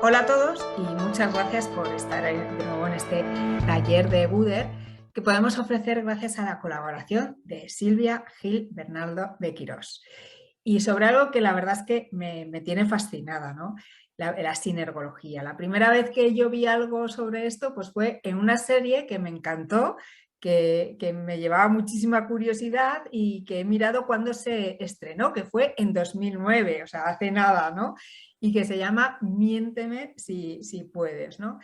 Hola a todos y muchas gracias por estar de nuevo en este taller de Buder que podemos ofrecer gracias a la colaboración de Silvia Gil Bernardo de Quirós. Y sobre algo que la verdad es que me tiene fascinada, ¿no? La sinergología. La primera vez que yo vi algo sobre esto pues fue en una serie que me encantó, que me llevaba muchísima curiosidad y que he mirado cuando se estrenó, que fue en 2009, o sea, hace nada, ¿no? Y que se llama Miénteme si puedes, ¿no?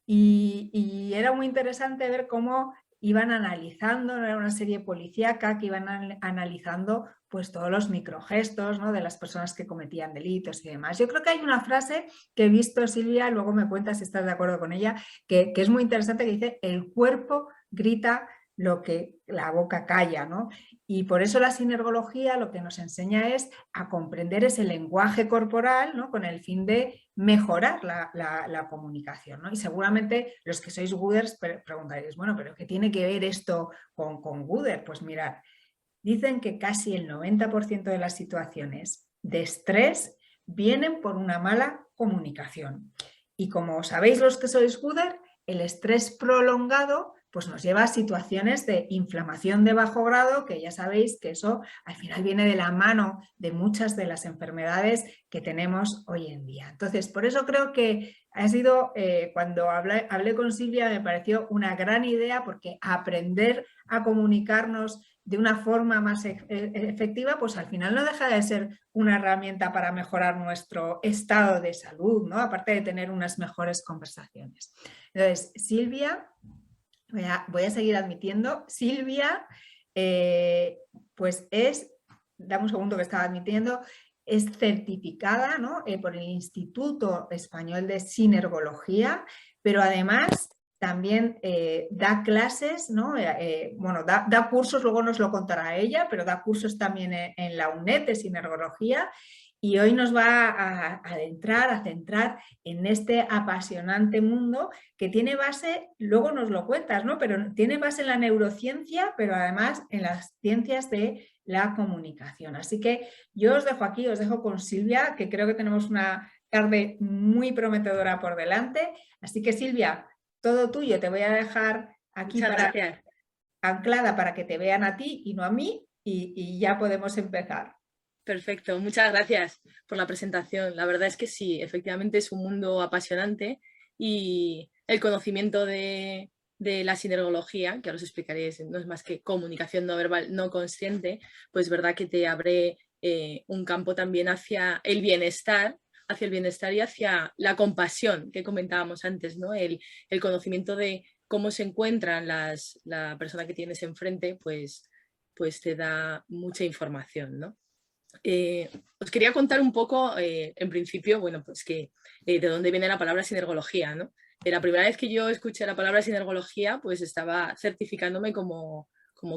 Y era muy interesante ver cómo iban analizando, ¿no? Era una serie policíaca que iban analizando pues todos los microgestos, ¿no? De las personas que cometían delitos y demás. Yo creo que hay una frase que he visto, Silvia, luego me cuentas si estás de acuerdo con ella, que es muy interesante, que dice: el cuerpo grita lo que la boca calla, ¿no? Y por eso la sinergología lo que nos enseña es a comprender ese lenguaje corporal, ¿no? Con el fin de mejorar la comunicación, ¿no? Y seguramente los que sois Gooders preguntaréis, bueno, pero ¿qué tiene que ver esto con Gooder? Pues mirad, dicen que casi el 90% de las situaciones de estrés vienen por una mala comunicación. Y como sabéis los que sois Gooder, el estrés prolongado pues nos lleva a situaciones de inflamación de bajo grado, que ya sabéis que eso al final viene de la mano de muchas de las enfermedades que tenemos hoy en día. Entonces, por eso creo que ha sido, cuando hablé con Silvia, me pareció una gran idea, porque aprender a comunicarnos de una forma más efectiva, pues al final no deja de ser una herramienta para mejorar nuestro estado de salud, ¿no? Aparte de tener unas mejores conversaciones. Entonces, Silvia, voy a seguir admitiendo, Silvia, pues dame un segundo que estaba admitiendo, es certificada, ¿no? Por el Instituto Español de Sinergología, pero además también da clases, ¿no? Bueno, da cursos, luego nos lo contará ella, pero da cursos también en la UNED de Sinergología, y hoy nos va a adentrar, a centrar en este apasionante mundo que tiene base, luego nos lo cuentas, ¿no? Pero tiene base en la neurociencia, pero además en las ciencias de la comunicación. Así que yo os dejo aquí, os dejo con Silvia, que creo que tenemos una tarde muy prometedora por delante. Así que Silvia, todo tuyo, te voy a dejar aquí Muchas gracias. anclada para que te vean a ti y no a mí, y ya podemos empezar. Perfecto, muchas gracias por la presentación. La verdad es que sí, efectivamente es un mundo apasionante y el conocimiento de la sinergología, que ahora os explicaré, no es más que comunicación no verbal no consciente, pues verdad que te abre un campo también hacia el bienestar y hacia la compasión que comentábamos antes, ¿no? El conocimiento de cómo se encuentran la persona que tienes enfrente, pues te da mucha información, ¿no? Os quería contar un poco, en principio, bueno, pues que de dónde viene la palabra sinergología, ¿no? La primera vez que yo escuché la palabra sinergología, pues estaba certificándome como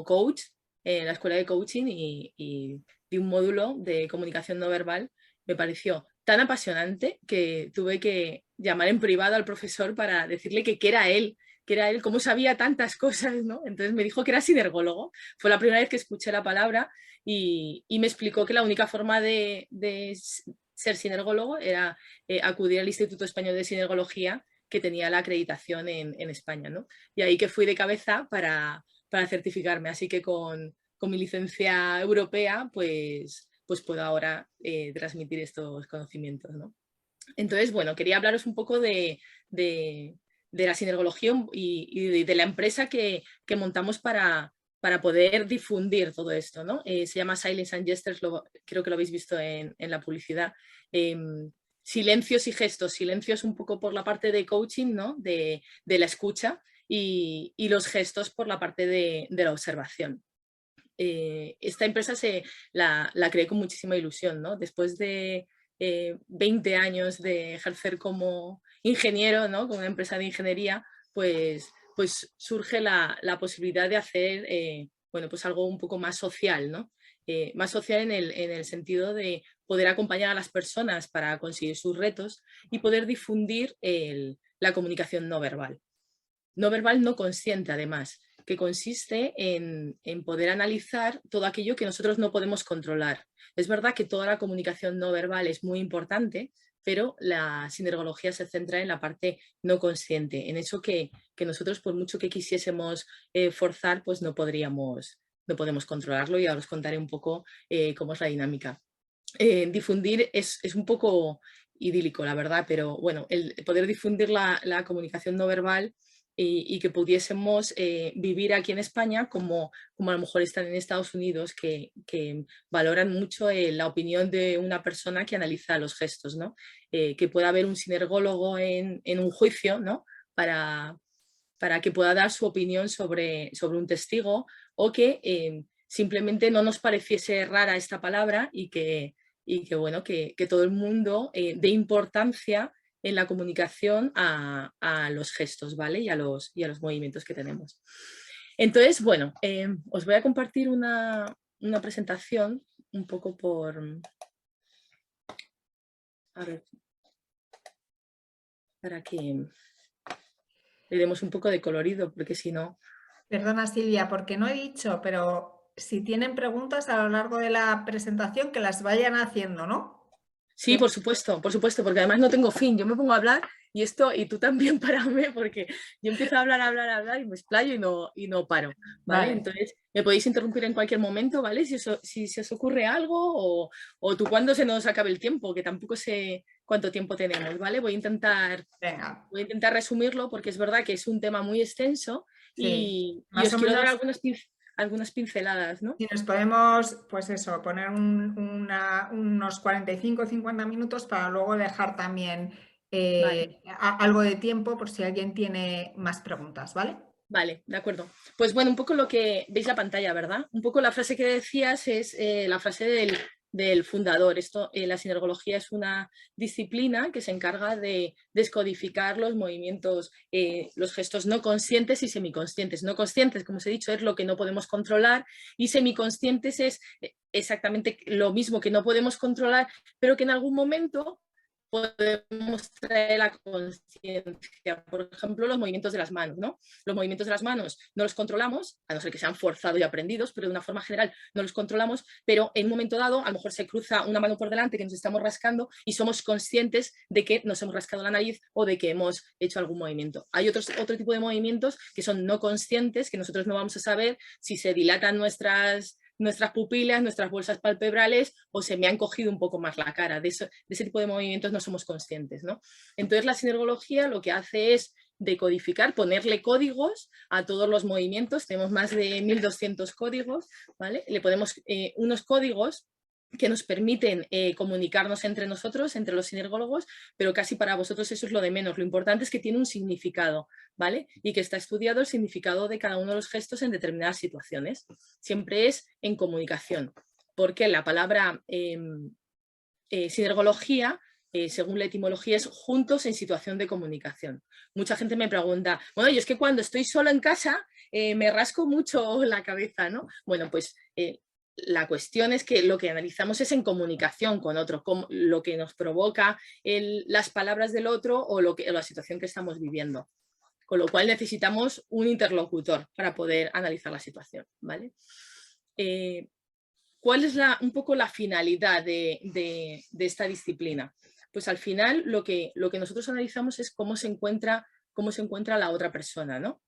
coach en la escuela de coaching y di un módulo de comunicación no verbal. Me pareció tan apasionante que tuve que llamar en privado al profesor para decirle que era él, cómo sabía tantas cosas, ¿no? Entonces me dijo que era sinergólogo. Fue la primera vez que escuché la palabra y me explicó que la única forma de ser sinergólogo era acudir al Instituto Español de Sinergología, que tenía la acreditación en España, ¿no? Y ahí que fui de cabeza para certificarme. Así que con mi licencia europea, pues puedo ahora transmitir estos conocimientos, ¿no? Entonces, bueno, quería hablaros un poco de la sinergología y de la empresa que montamos para poder difundir todo esto, ¿no? Se llama Silence and Gestures, creo que lo habéis visto en la publicidad. Eh, Silencios y gestos, silencios un poco por la parte de coaching, ¿no? De la escucha y los gestos por la parte de la observación. Esta empresa la creé con muchísima ilusión, ¿no? Después de 20 años de ejercer como ingeniero, ¿no? Con una empresa de ingeniería, pues surge la posibilidad de hacer bueno, pues algo un poco más social, ¿no? Más social en el sentido de poder acompañar a las personas para conseguir sus retos y poder difundir la comunicación no verbal. No verbal no consciente, además, que consiste en poder analizar todo aquello que nosotros no podemos controlar. Es verdad que toda la comunicación no verbal es muy importante, pero la sinergología se centra en la parte no consciente, en eso que nosotros, por mucho que quisiésemos forzar, pues no podemos controlarlo, y ahora os contaré un poco cómo es la dinámica. Difundir es un poco idílico, la verdad, pero bueno, el poder difundir la comunicación no verbal y que pudiésemos vivir aquí en España como a lo mejor están en Estados Unidos, que valoran mucho la opinión de una persona que analiza los gestos, ¿no? Que pueda haber un sinergólogo en un juicio, ¿no? Para que pueda dar su opinión sobre un testigo, o que simplemente no nos pareciese rara esta palabra bueno, que todo el mundo dé importancia en la comunicación a los gestos, ¿vale? Y a los movimientos que tenemos. Entonces, bueno, os voy a compartir una presentación un poco a ver, para que le demos un poco de colorido, porque si no... Perdona, Silvia, porque no he dicho, pero si tienen preguntas a lo largo de la presentación, que las vayan haciendo, ¿no? Sí, por supuesto, porque además no tengo fin. Yo me pongo a hablar y tú también párame, porque yo empiezo a hablar y me explayo y no paro, ¿vale? Vale. Entonces me podéis interrumpir en cualquier momento, ¿vale? Si se os ocurre algo o tú cuando se nos acabe el tiempo, que tampoco sé cuánto tiempo tenemos, ¿vale? Venga, Voy a intentar resumirlo, porque es verdad que es un tema muy extenso sí. y Más os o quiero dar menos, algunas pinceladas, ¿no? si nos podemos, pues eso, poner unos 45 o 50 minutos para luego dejar también Vale. algo de tiempo por si alguien tiene más preguntas, ¿vale? Vale, de acuerdo. Pues bueno, un poco lo que veis la pantalla, ¿verdad? Un poco la frase que decías es la frase del fundador. La sinergología es una disciplina que se encarga de descodificar los movimientos, los gestos no conscientes y semiconscientes. No conscientes, como os he dicho, es lo que no podemos controlar, y semiconscientes es exactamente lo mismo que no podemos controlar, pero que en algún momento podemos traer la conciencia. Por ejemplo, los movimientos de las manos, ¿no? Los movimientos de las manos no los controlamos, a no ser que sean forzados y aprendidos, pero de una forma general no los controlamos, pero en un momento dado a lo mejor se cruza una mano por delante que nos estamos rascando y somos conscientes de que nos hemos rascado la nariz o de que hemos hecho algún movimiento. Hay otro tipo de movimientos que son no conscientes, que nosotros no vamos a saber si se dilatan nuestras pupilas, nuestras bolsas palpebrales, o se me han cogido un poco más la cara. De ese tipo de movimientos no somos conscientes, ¿no? Entonces la sinergología lo que hace es decodificar, ponerle códigos a todos los movimientos. Tenemos más de 1200 códigos, ¿vale? Le ponemos unos códigos que nos permiten comunicarnos entre nosotros, entre los sinergólogos, pero casi para vosotros eso es lo de menos. Lo importante es que tiene un significado, ¿vale? Y que está estudiado el significado de cada uno de los gestos en determinadas situaciones. Siempre es en comunicación, porque la palabra sinergología, según la etimología, es juntos en situación de comunicación. Mucha gente me pregunta, bueno, yo es que cuando estoy sola en casa me rasco mucho la cabeza, ¿no? Bueno, pues la cuestión es que lo que analizamos es en comunicación con otro, lo que nos provoca las palabras del otro o la situación que estamos viviendo. Con lo cual necesitamos un interlocutor para poder analizar la situación, ¿vale? ¿Cuál es un poco la finalidad de esta disciplina? Pues al final lo que nosotros analizamos es cómo se encuentra la otra persona, ¿no?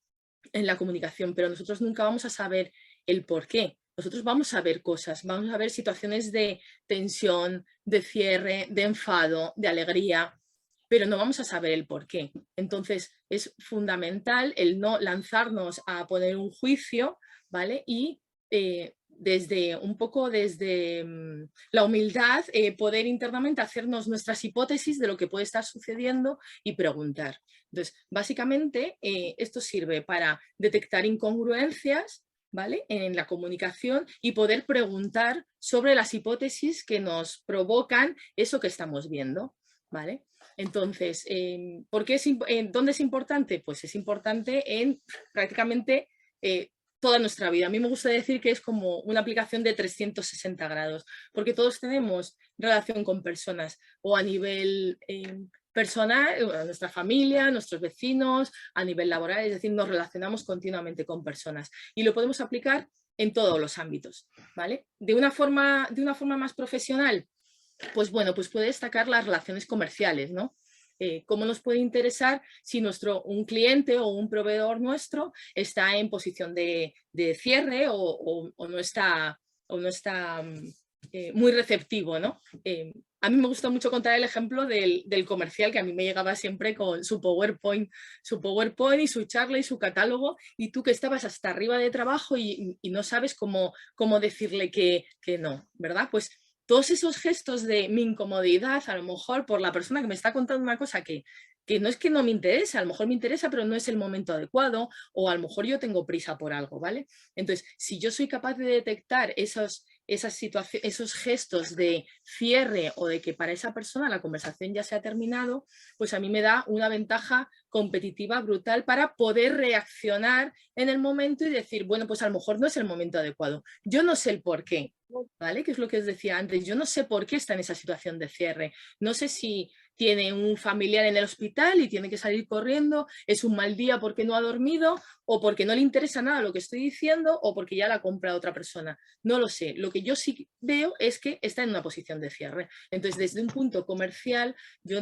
En la comunicación, pero nosotros nunca vamos a saber el por qué. Nosotros vamos a ver cosas, vamos a ver situaciones de tensión, de cierre, de enfado, de alegría, pero no vamos a saber el por qué. Entonces es fundamental el no lanzarnos a poner un juicio, ¿vale? Y desde la humildad, poder internamente hacernos nuestras hipótesis de lo que puede estar sucediendo y preguntar. Entonces, básicamente, esto sirve para detectar incongruencias, ¿vale? En la comunicación y poder preguntar sobre las hipótesis que nos provocan eso que estamos viendo, ¿vale? Entonces, ¿dónde es importante? Pues es importante en prácticamente toda nuestra vida. A mí me gusta decir que es como una aplicación de 360 grados, porque todos tenemos relación con personas, o a nivel personal, a nuestra familia, a nuestros vecinos, a nivel laboral, es decir, nos relacionamos continuamente con personas y lo podemos aplicar en todos los ámbitos, ¿vale? De una forma más profesional, pues bueno, pues puede destacar las relaciones comerciales, ¿no? ¿Cómo nos puede interesar si un cliente o un proveedor nuestro está en posición de cierre o no está, muy receptivo, ¿no? A mí me gusta mucho contar el ejemplo del comercial que a mí me llegaba siempre con su PowerPoint y su charla y su catálogo, y tú que estabas hasta arriba de trabajo y no sabes cómo decirle que no, ¿verdad? Pues todos esos gestos de mi incomodidad, a lo mejor por la persona que me está contando una cosa que no es que no me interesa, a lo mejor me interesa, pero no es el momento adecuado, o a lo mejor yo tengo prisa por algo, ¿vale? Entonces, si yo soy capaz de detectar esos gestos de cierre o de que para esa persona la conversación ya se ha terminado, pues a mí me da una ventaja competitiva brutal para poder reaccionar en el momento y decir, bueno, pues a lo mejor no es el momento adecuado. Yo no sé el por qué, ¿vale? Que es lo que os decía antes. Yo no sé por qué está en esa situación de cierre. No sé si tiene un familiar en el hospital y tiene que salir corriendo, es un mal día porque no ha dormido, o porque no le interesa nada lo que estoy diciendo, o porque ya la ha comprado otra persona. No lo sé. Lo que yo sí veo es que está en una posición de cierre. Entonces, desde un punto comercial, yo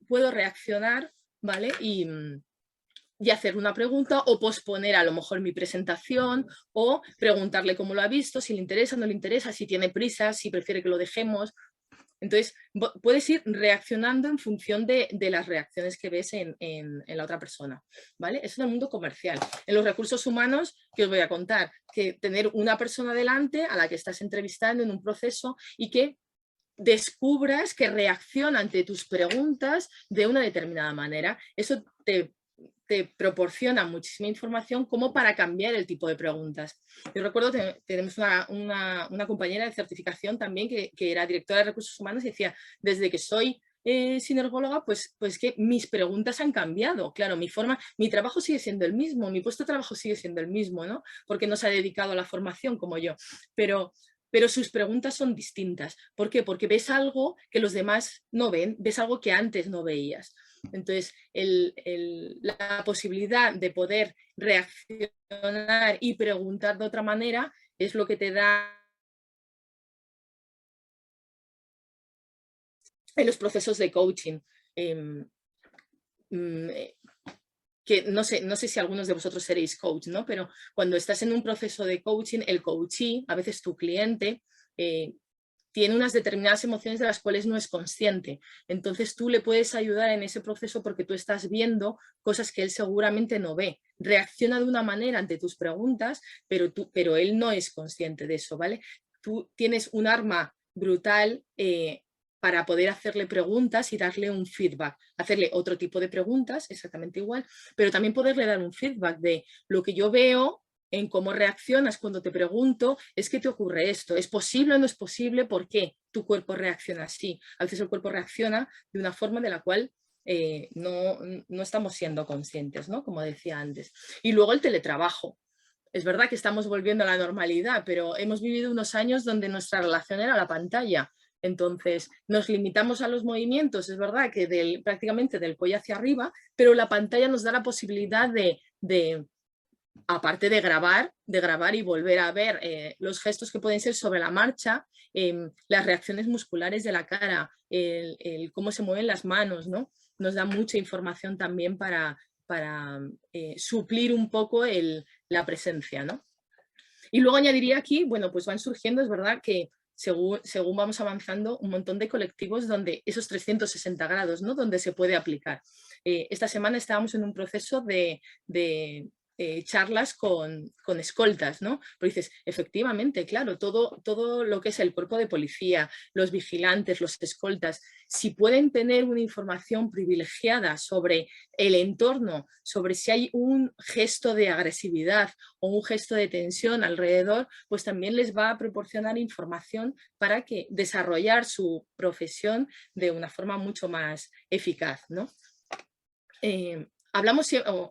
puedo reaccionar, ¿vale? Y hacer una pregunta o posponer a lo mejor mi presentación o preguntarle cómo lo ha visto, si le interesa, no le interesa, si tiene prisa, si prefiere que lo dejemos. Entonces, puedes ir reaccionando en función de las reacciones que ves en la otra persona, ¿vale? Eso en el mundo comercial. En los recursos humanos, ¿qué os voy a contar? Que tener una persona delante a la que estás entrevistando en un proceso y que descubras que reacciona ante tus preguntas de una determinada manera. Eso te proporciona muchísima información como para cambiar el tipo de preguntas. Yo recuerdo que tenemos una compañera de certificación también que era directora de recursos humanos y decía, desde que soy sinergóloga, pues que mis preguntas han cambiado. Claro, mi trabajo sigue siendo el mismo, mi puesto de trabajo sigue siendo el mismo, ¿no? Porque no se ha dedicado a la formación como yo, pero sus preguntas son distintas. ¿Por qué? Porque ves algo que los demás no ven, ves algo que antes no veías. Entonces, la posibilidad de poder reaccionar y preguntar de otra manera es lo que te da en los procesos de coaching. Que no sé si algunos de vosotros seréis coach, ¿no? Pero cuando estás en un proceso de coaching, el coachee, a veces tu cliente, tiene unas determinadas emociones de las cuales no es consciente. Entonces tú le puedes ayudar en ese proceso porque tú estás viendo cosas que él seguramente no ve. Reacciona de una manera ante tus preguntas, pero él no es consciente de eso, ¿vale? Tú tienes un arma brutal para poder hacerle preguntas y darle un feedback. Hacerle otro tipo de preguntas, exactamente igual, pero también poderle dar un feedback de lo que yo veo en cómo reaccionas cuando te pregunto, es que te ocurre esto, ¿es posible o no es posible? ¿Por qué tu cuerpo reacciona así? A veces el cuerpo reacciona de una forma de la cual no estamos siendo conscientes, ¿no? Como decía antes. Y luego el teletrabajo. Es verdad que estamos volviendo a la normalidad, pero hemos vivido unos años donde nuestra relación era la pantalla. Entonces, nos limitamos a los movimientos, es verdad que prácticamente del cuello hacia arriba, pero la pantalla nos da la posibilidad de aparte de grabar y volver a ver los gestos que pueden ser sobre la marcha, las reacciones musculares de la cara, cómo se mueven las manos, ¿no? Nos da mucha información también para suplir un poco la presencia, ¿no? Y luego añadiría aquí, bueno, pues van surgiendo, es verdad que según vamos avanzando, un montón de colectivos donde esos 360 grados, ¿no? Donde se puede aplicar. Esta semana estábamos en un proceso de charlas con escoltas, ¿no? Pero dices, efectivamente, claro, todo lo que es el cuerpo de policía, los vigilantes, los escoltas, si pueden tener una información privilegiada sobre el entorno, sobre si hay un gesto de agresividad o un gesto de tensión alrededor, pues también les va a proporcionar información para que desarrollar su profesión de una forma mucho más eficaz, ¿no?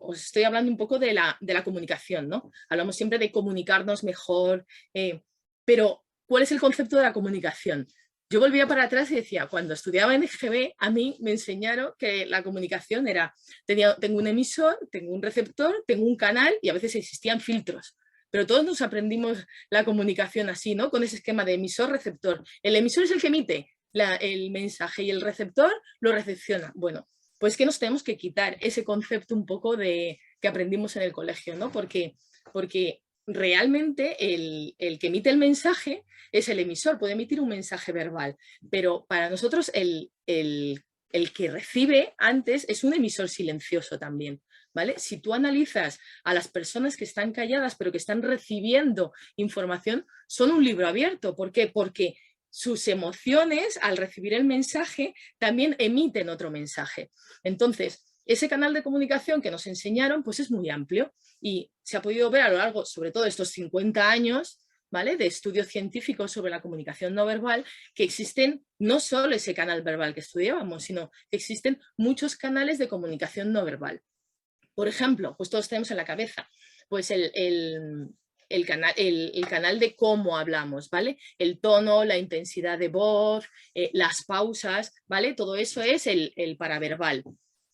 Os estoy hablando un poco de la comunicación, ¿no? Hablamos siempre de comunicarnos mejor, pero ¿cuál es el concepto de la comunicación? Yo volvía para atrás y decía, cuando estudiaba en EGB, a mí me enseñaron que la comunicación era, tengo un emisor, tengo un receptor, tengo un canal y a veces existían filtros. Pero todos nos aprendimos la comunicación así, ¿no? Con ese esquema de emisor-receptor. El emisor es el que emite, el mensaje y el receptor lo recepciona. Bueno, pues que nos tenemos que quitar ese concepto un poco que aprendimos en el colegio, ¿no? Porque realmente el que emite el mensaje es el emisor, puede emitir un mensaje verbal, pero para nosotros el que recibe antes es un emisor silencioso también, ¿vale? Si tú analizas a las personas que están calladas pero que están recibiendo información, son un libro abierto. ¿Por qué? Porque sus emociones al recibir el mensaje también emiten otro mensaje. Entonces, ese canal de comunicación que nos enseñaron pues es muy amplio y se ha podido ver a lo largo, sobre todo estos 50 años, ¿vale?, de estudios científicos sobre la comunicación no verbal, que existen no solo ese canal verbal que estudiábamos, sino que existen muchos canales de comunicación no verbal. Por ejemplo, pues todos tenemos en la cabeza pues el canal de cómo hablamos, ¿vale? El tono, la intensidad de voz, las pausas, ¿vale? Todo eso es el paraverbal.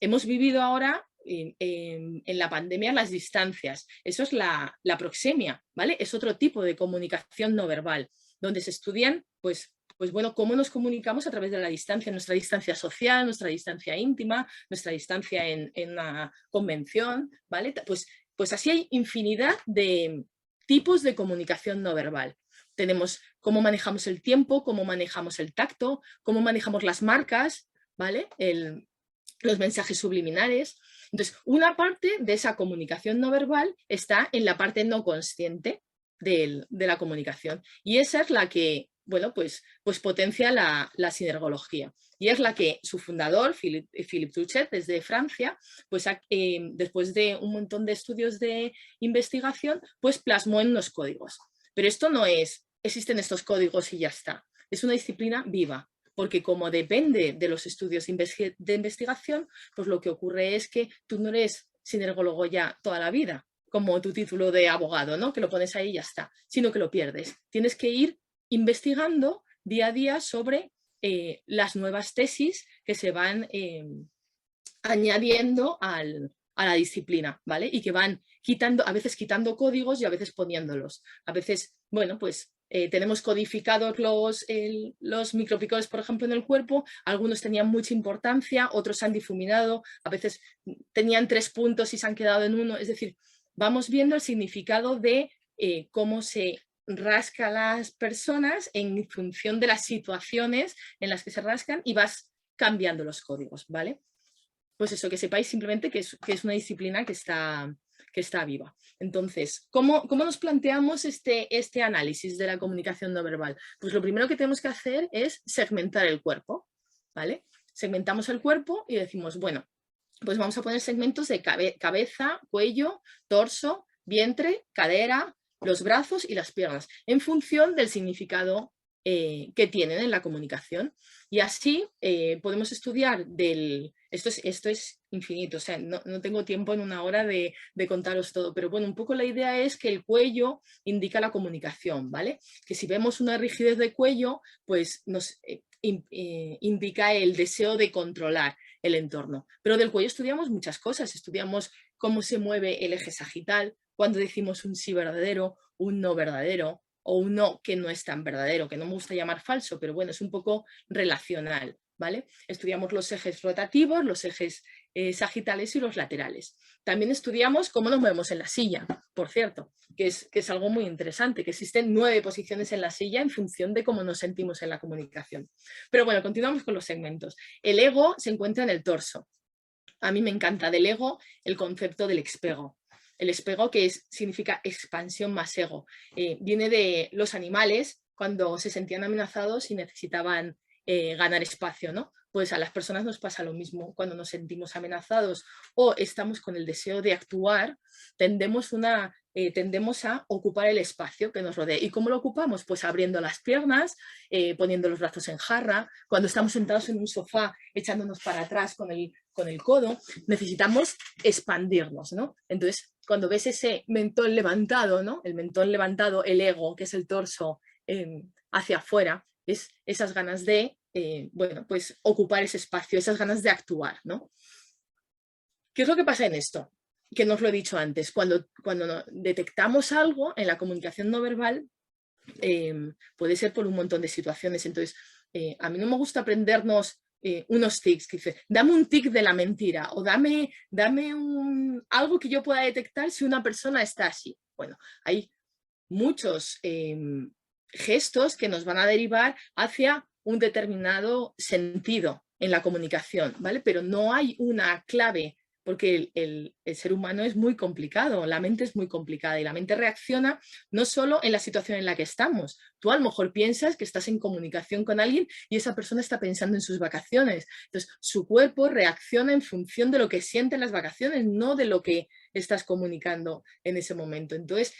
Hemos vivido ahora en la pandemia las distancias. Eso es la proxemia, ¿vale? Es otro tipo de comunicación no verbal, donde se estudian, pues bueno, cómo nos comunicamos a través de la distancia, nuestra distancia social, nuestra distancia íntima, nuestra distancia en una convención, ¿vale? Pues así hay infinidad de tipos de comunicación no verbal. Tenemos cómo manejamos el tiempo, cómo manejamos el tacto, cómo manejamos las marcas, ¿vale? Los mensajes subliminares. Entonces, una parte de esa comunicación no verbal está en la parte no consciente de la comunicación. Y esa es la que, bueno, pues potencia la sinergología. Y es la que su fundador, Philippe Touchet, desde Francia, pues después de un montón de estudios de investigación, pues plasmó en unos códigos. Pero esto no es, existen estos códigos y ya está. Es una disciplina viva, porque como depende de los estudios de investigación, pues lo que ocurre es que tú no eres sinergólogo ya toda la vida, como tu título de abogado, ¿no?, que lo pones ahí y ya está, sino que lo pierdes. Tienes que ir investigando día a día sobre las nuevas tesis que se van añadiendo a la disciplina, ¿vale? Y que van quitando, a veces quitando códigos y a veces poniéndolos. A veces, bueno, pues tenemos codificados los micropicores, por ejemplo, en el cuerpo. Algunos tenían mucha importancia, otros se han difuminado, a veces tenían 3 puntos y se han quedado en 1. Es decir, vamos viendo el significado de cómo se rasca a las personas en función de las situaciones en las que se rascan y vas cambiando los códigos, ¿vale? Pues eso, que sepáis simplemente que es una disciplina que está viva. Entonces, ¿cómo nos planteamos este análisis de la comunicación no verbal? Pues lo primero que tenemos que hacer es segmentar el cuerpo, ¿vale? Segmentamos el cuerpo y decimos, bueno, pues vamos a poner segmentos de cabeza, cuello, torso, vientre, cadera, los brazos y las piernas, en función del significado que tienen en la comunicación. Y así podemos estudiar esto es infinito, o sea, no tengo tiempo en una hora de contaros todo, pero bueno, un poco la idea es que el cuello indica la comunicación, ¿vale? Que si vemos una rigidez de cuello, pues nos indica el deseo de controlar el entorno. Pero del cuello estudiamos muchas cosas, estudiamos cómo se mueve el eje sagital, cuando decimos un sí verdadero, un no verdadero, o un no que no es tan verdadero, que no me gusta llamar falso, pero bueno, es un poco relacional, ¿vale? Estudiamos los ejes rotativos, los ejes sagitales y los laterales. También estudiamos cómo nos movemos en la silla, por cierto, que es algo muy interesante, que existen 9 posiciones en la silla en función de cómo nos sentimos en la comunicación. Pero bueno, continuamos con los segmentos. El ego se encuentra en el torso. A mí me encanta del ego el concepto del expego. El expego, que significa expansión más ego, viene de los animales cuando se sentían amenazados y necesitaban ganar espacio, ¿no? Pues a las personas nos pasa lo mismo cuando nos sentimos amenazados o estamos con el deseo de actuar, tendemos a ocupar el espacio que nos rodea. ¿Y cómo lo ocupamos? Pues abriendo las piernas, poniendo los brazos en jarra, cuando estamos sentados en un sofá echándonos para atrás con el codo, necesitamos expandirnos, ¿no? Entonces, cuando ves ese mentón levantado, ¿no? El mentón levantado, el ego, que es el torso hacia afuera, es esas ganas de, bueno, pues ocupar ese espacio, esas ganas de actuar, ¿no? ¿Qué es lo que pasa en esto? Que no os lo he dicho antes. Cuando detectamos algo en la comunicación no verbal, puede ser por un montón de situaciones. Entonces, A mí no me gusta aprendernos unos tics que dice, dame un tic de la mentira o dame algo que yo pueda detectar si una persona está así. Bueno, hay muchos gestos que nos van a derivar hacia un determinado sentido en la comunicación, ¿vale? Pero no hay una clave, porque el ser humano es muy complicado, la mente es muy complicada y la mente reacciona no solo en la situación en la que estamos. Tú a lo mejor piensas que estás en comunicación con alguien y esa persona está pensando en sus vacaciones. Entonces, su cuerpo reacciona en función de lo que siente en las vacaciones, no de lo que estás comunicando en ese momento. Entonces,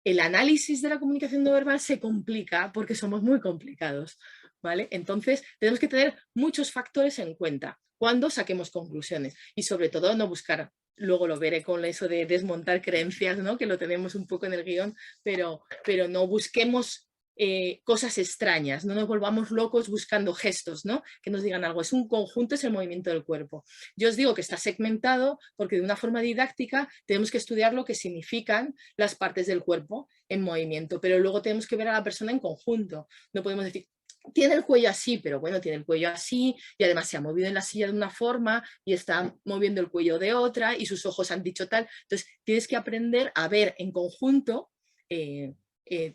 el análisis de la comunicación no verbal se complica porque somos muy complicados, ¿vale? Entonces, tenemos que tener muchos factores en cuenta cuando saquemos conclusiones y sobre todo no buscar, luego lo veré con eso de desmontar creencias, ¿no? Que lo tenemos un poco en el guión, pero no busquemos cosas extrañas, no nos volvamos locos buscando gestos, ¿no? Que nos digan algo, es un conjunto, es el movimiento del cuerpo. Yo os digo que está segmentado porque de una forma didáctica tenemos que estudiar lo que significan las partes del cuerpo en movimiento, pero luego tenemos que ver a la persona en conjunto. No podemos decir, tiene el cuello así, pero bueno, tiene el cuello así y además se ha movido en la silla de una forma y está moviendo el cuello de otra y sus ojos han dicho tal. Entonces, tienes que aprender a ver en conjunto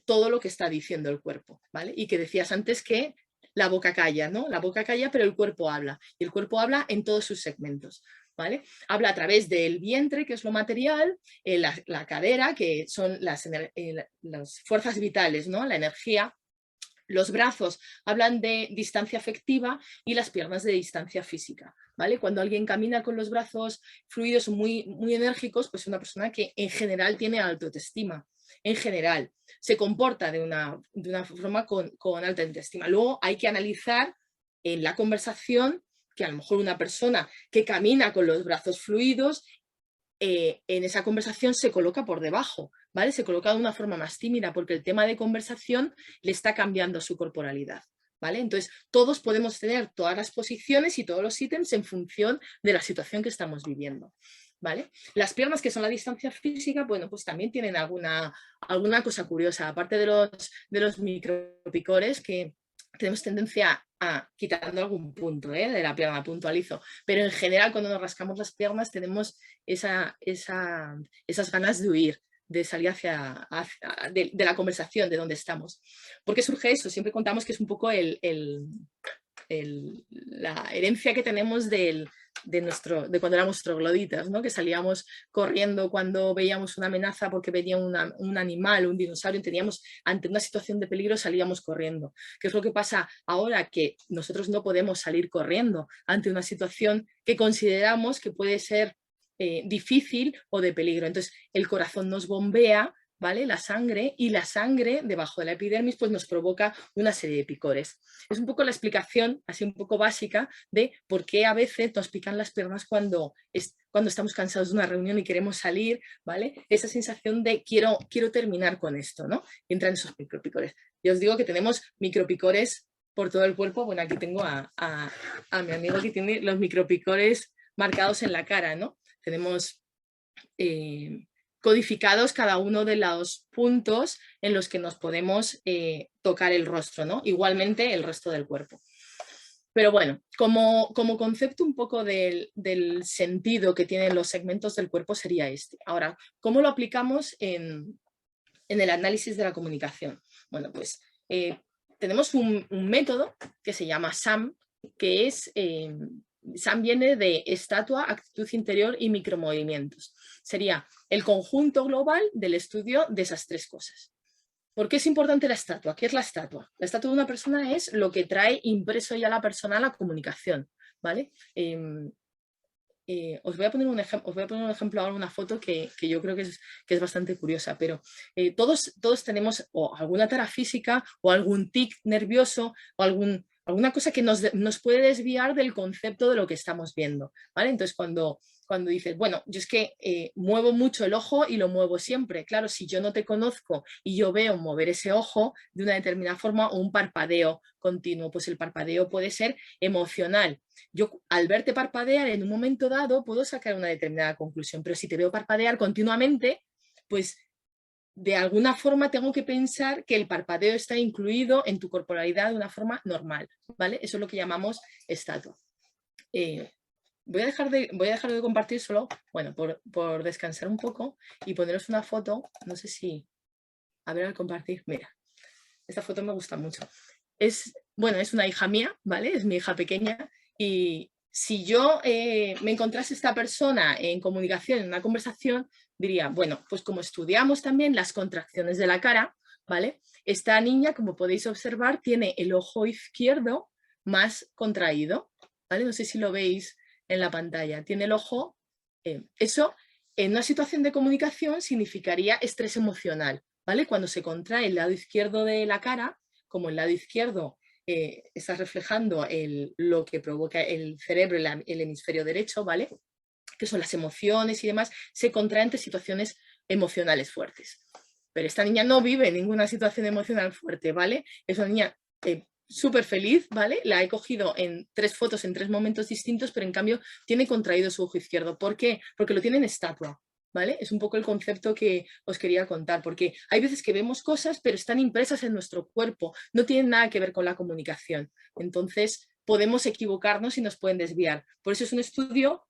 todo lo que está diciendo el cuerpo, ¿vale? Y que decías antes que la boca calla, ¿no? La boca calla, pero el cuerpo habla. Y el cuerpo habla en todos sus segmentos, ¿vale? Habla a través del vientre, que es lo material, la cadera, que son las fuerzas vitales, ¿no? La energía. Los brazos hablan de distancia afectiva y las piernas de distancia física, ¿vale? Cuando alguien camina con los brazos fluidos muy, muy enérgicos, pues es una persona que en general tiene autoestima, en general. Se comporta de una forma con alta autoestima. Luego hay que analizar en la conversación que a lo mejor una persona que camina con los brazos fluidos en esa conversación se coloca por debajo, ¿vale? Se coloca de una forma más tímida porque el tema de conversación le está cambiando su corporalidad, ¿vale? Entonces, todos podemos tener todas las posiciones y todos los ítems en función de la situación que estamos viviendo, ¿vale? Las piernas, que son la distancia física, bueno, pues también tienen alguna cosa curiosa, aparte de los micropicores que tenemos tendencia a, quitando algún punto de la pierna, puntualizo, pero en general cuando nos rascamos las piernas tenemos esas ganas de huir, de salir de la conversación, de donde estamos. ¿Por qué surge eso? Siempre contamos que es un poco la herencia que tenemos de cuando éramos trogloditas, ¿no? Que salíamos corriendo cuando veíamos una amenaza porque venía un animal, un dinosaurio, y teníamos ante una situación de peligro salíamos corriendo. ¿Qué es lo que pasa ahora? Que nosotros no podemos salir corriendo ante una situación que consideramos que puede ser difícil o de peligro. Entonces el corazón nos bombea, ¿vale? La sangre, y la sangre debajo de la epidermis pues nos provoca una serie de picores. Es un poco la explicación, así un poco básica, de por qué a veces nos pican las piernas cuando estamos cansados de una reunión y queremos salir, ¿vale? Esa sensación de quiero terminar con esto, ¿no? Y entran esos micropicores. Yo os digo que tenemos micropicores por todo el cuerpo. Bueno, aquí tengo a mi amigo que tiene los micropicores marcados en la cara, ¿no? Tenemos codificados cada uno de los puntos en los que nos podemos tocar el rostro, ¿no? Igualmente el resto del cuerpo. Pero bueno, como concepto un poco del sentido que tienen los segmentos del cuerpo sería este. Ahora, ¿cómo lo aplicamos en el análisis de la comunicación? Bueno, pues tenemos un método que se llama SAM, que es... SAM viene de estatua, actitud interior y micromovimientos. Sería el conjunto global del estudio de esas tres cosas. ¿Por qué es importante la estatua? ¿Qué es la estatua? La estatua de una persona es lo que trae impreso ya la persona a la comunicación, ¿vale? Os voy a poner un ejemplo ahora, una foto que yo creo que es bastante curiosa, pero todos tenemos o alguna tara física o algún tic nervioso o alguna cosa que nos puede desviar del concepto de lo que estamos viendo, ¿vale? Entonces cuando dices, bueno, yo es que muevo mucho el ojo y lo muevo siempre. Claro, si yo no te conozco y yo veo mover ese ojo de una determinada forma o un parpadeo continuo, pues el parpadeo puede ser emocional. Yo al verte parpadear en un momento dado puedo sacar una determinada conclusión, pero si te veo parpadear continuamente, pues de alguna forma tengo que pensar que el parpadeo está incluido en tu corporalidad de una forma normal, ¿vale? Eso es lo que llamamos estatua. Voy a dejar de compartir solo, bueno, por descansar un poco y poneros una foto, no sé si, a ver al compartir, mira, esta foto me gusta mucho. Bueno, es una hija mía, ¿vale? Es mi hija pequeña y si yo me encontrase esta persona en comunicación, en una conversación, diría, bueno, pues como estudiamos también las contracciones de la cara, ¿vale? Esta niña, como podéis observar, tiene el ojo izquierdo más contraído, ¿vale? No sé si lo veis en la pantalla. Tiene el ojo, eso en una situación de comunicación significaría estrés emocional, ¿vale? Cuando se contrae el lado izquierdo de la cara, como el lado izquierdo está reflejando lo que provoca el cerebro, el hemisferio derecho, ¿vale? Que son las emociones y demás, se contrae ante situaciones emocionales fuertes. Pero esta niña no vive ninguna situación emocional fuerte, ¿vale? Es una niña súper feliz, ¿vale? La he cogido en 3 fotos en 3 momentos distintos, pero en cambio tiene contraído su ojo izquierdo. ¿Por qué? Porque lo tiene en estatua, ¿vale? Es un poco el concepto que os quería contar, porque hay veces que vemos cosas, pero están impresas en nuestro cuerpo, no tienen nada que ver con la comunicación. Entonces, podemos equivocarnos y nos pueden desviar. Por eso es un estudio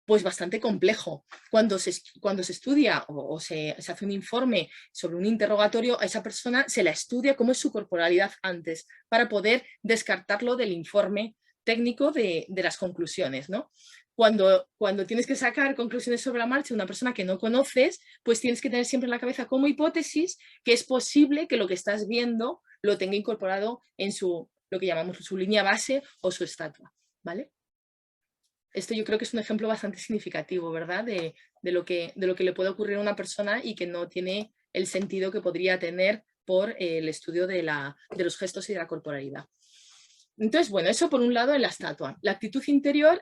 pues bastante complejo. Cuando se estudia o se hace un informe sobre un interrogatorio, a esa persona se la estudia cómo es su corporalidad antes, para poder descartarlo del informe técnico de las conclusiones, ¿no? Cuando tienes que sacar conclusiones sobre la marcha de una persona que no conoces, pues tienes que tener siempre en la cabeza como hipótesis que es posible que lo que estás viendo lo tenga incorporado en lo que llamamos su línea base o su estatua, ¿vale? Esto yo creo que es un ejemplo bastante significativo, ¿verdad? De lo que le puede ocurrir a una persona y que no tiene el sentido que podría tener por el estudio de los gestos y de la corporalidad. Entonces, bueno, eso por un lado en la estatua. La actitud interior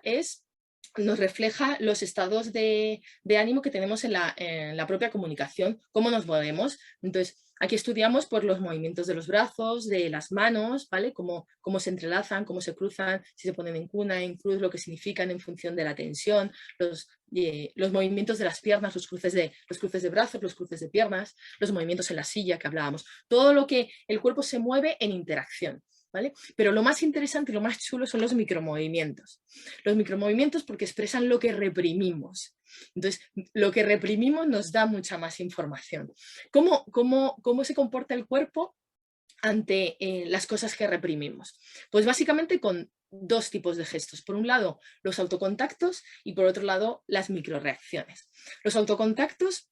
nos refleja los estados de ánimo que tenemos en la propia comunicación, cómo nos movemos. Entonces, aquí estudiamos por los movimientos de los brazos, de las manos, ¿vale? Cómo se entrelazan, cómo se cruzan, si se ponen en cuna, en cruz, lo que significan en función de la tensión, los movimientos de las piernas, los cruces de brazos, los cruces de piernas, los movimientos en la silla que hablábamos. Todo lo que el cuerpo se mueve en interacción, ¿vale? Pero lo más interesante y lo más chulo son los micromovimientos. Los micromovimientos porque expresan lo que reprimimos. Entonces, lo que reprimimos nos da mucha más información. ¿Cómo se comporta el cuerpo ante las cosas que reprimimos? Pues básicamente con 2 tipos de gestos. Por un lado, los autocontactos y por otro lado, las microreacciones. Los autocontactos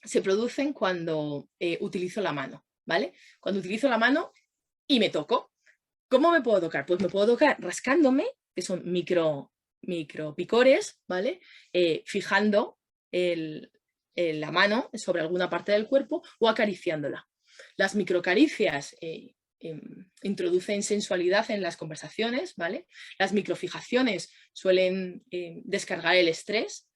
se producen cuando utilizo la mano, ¿vale? Cuando utilizo la mano y me toco. ¿Cómo me puedo tocar? Pues me puedo tocar rascándome, que son micropicores, ¿vale? Fijando la mano sobre alguna parte del cuerpo o acariciándola. Las microcaricias introducen sensualidad en las conversaciones, ¿vale? Las microfijaciones suelen descargar el estrés,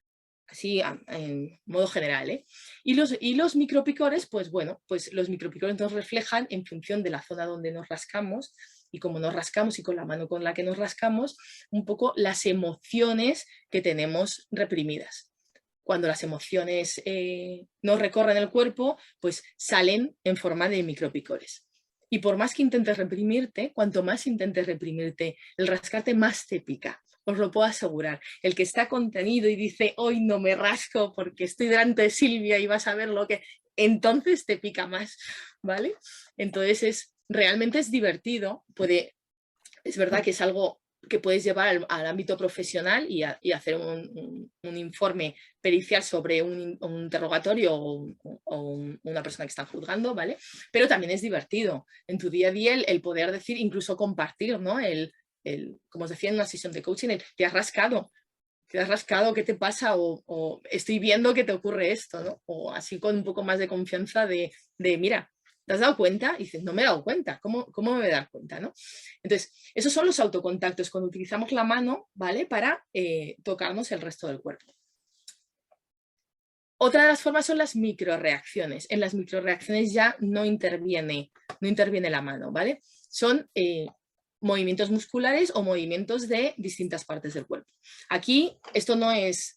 así en modo general, ¿eh? Y los micropicores, pues bueno, pues los micropicores nos reflejan en función de la zona donde nos rascamos y cómo nos rascamos y con la mano con la que nos rascamos, un poco las emociones que tenemos reprimidas. Cuando las emociones nos recorren el cuerpo, pues salen en forma de micropicores. Y por más que intentes reprimirte, cuanto más intentes reprimirte, el rascarte más te pica. Os lo puedo asegurar. El que está contenido y dice, hoy no me rasco porque estoy delante de Silvia y vas a ver lo que... Entonces te pica más, ¿vale? Entonces realmente es divertido. Es verdad que es algo que puedes llevar al ámbito profesional y hacer un informe pericial sobre un interrogatorio o una persona que está juzgando, ¿vale? Pero también es divertido. En tu día a día el poder decir, incluso compartir, ¿no? Como os decía en una sesión de coaching, te has rascado, ¿qué te pasa? O estoy viendo que te ocurre esto, ¿no? O así con un poco más de confianza de mira, ¿te has dado cuenta? Y dices, no me he dado cuenta, ¿cómo me voy a dar cuenta, no? Entonces, esos son los autocontactos, cuando utilizamos la mano, ¿vale? Para tocarnos el resto del cuerpo. Otra de las formas son las microreacciones. En las microreacciones ya no interviene la mano, ¿vale? Son movimientos musculares o movimientos de distintas partes del cuerpo. Aquí esto no es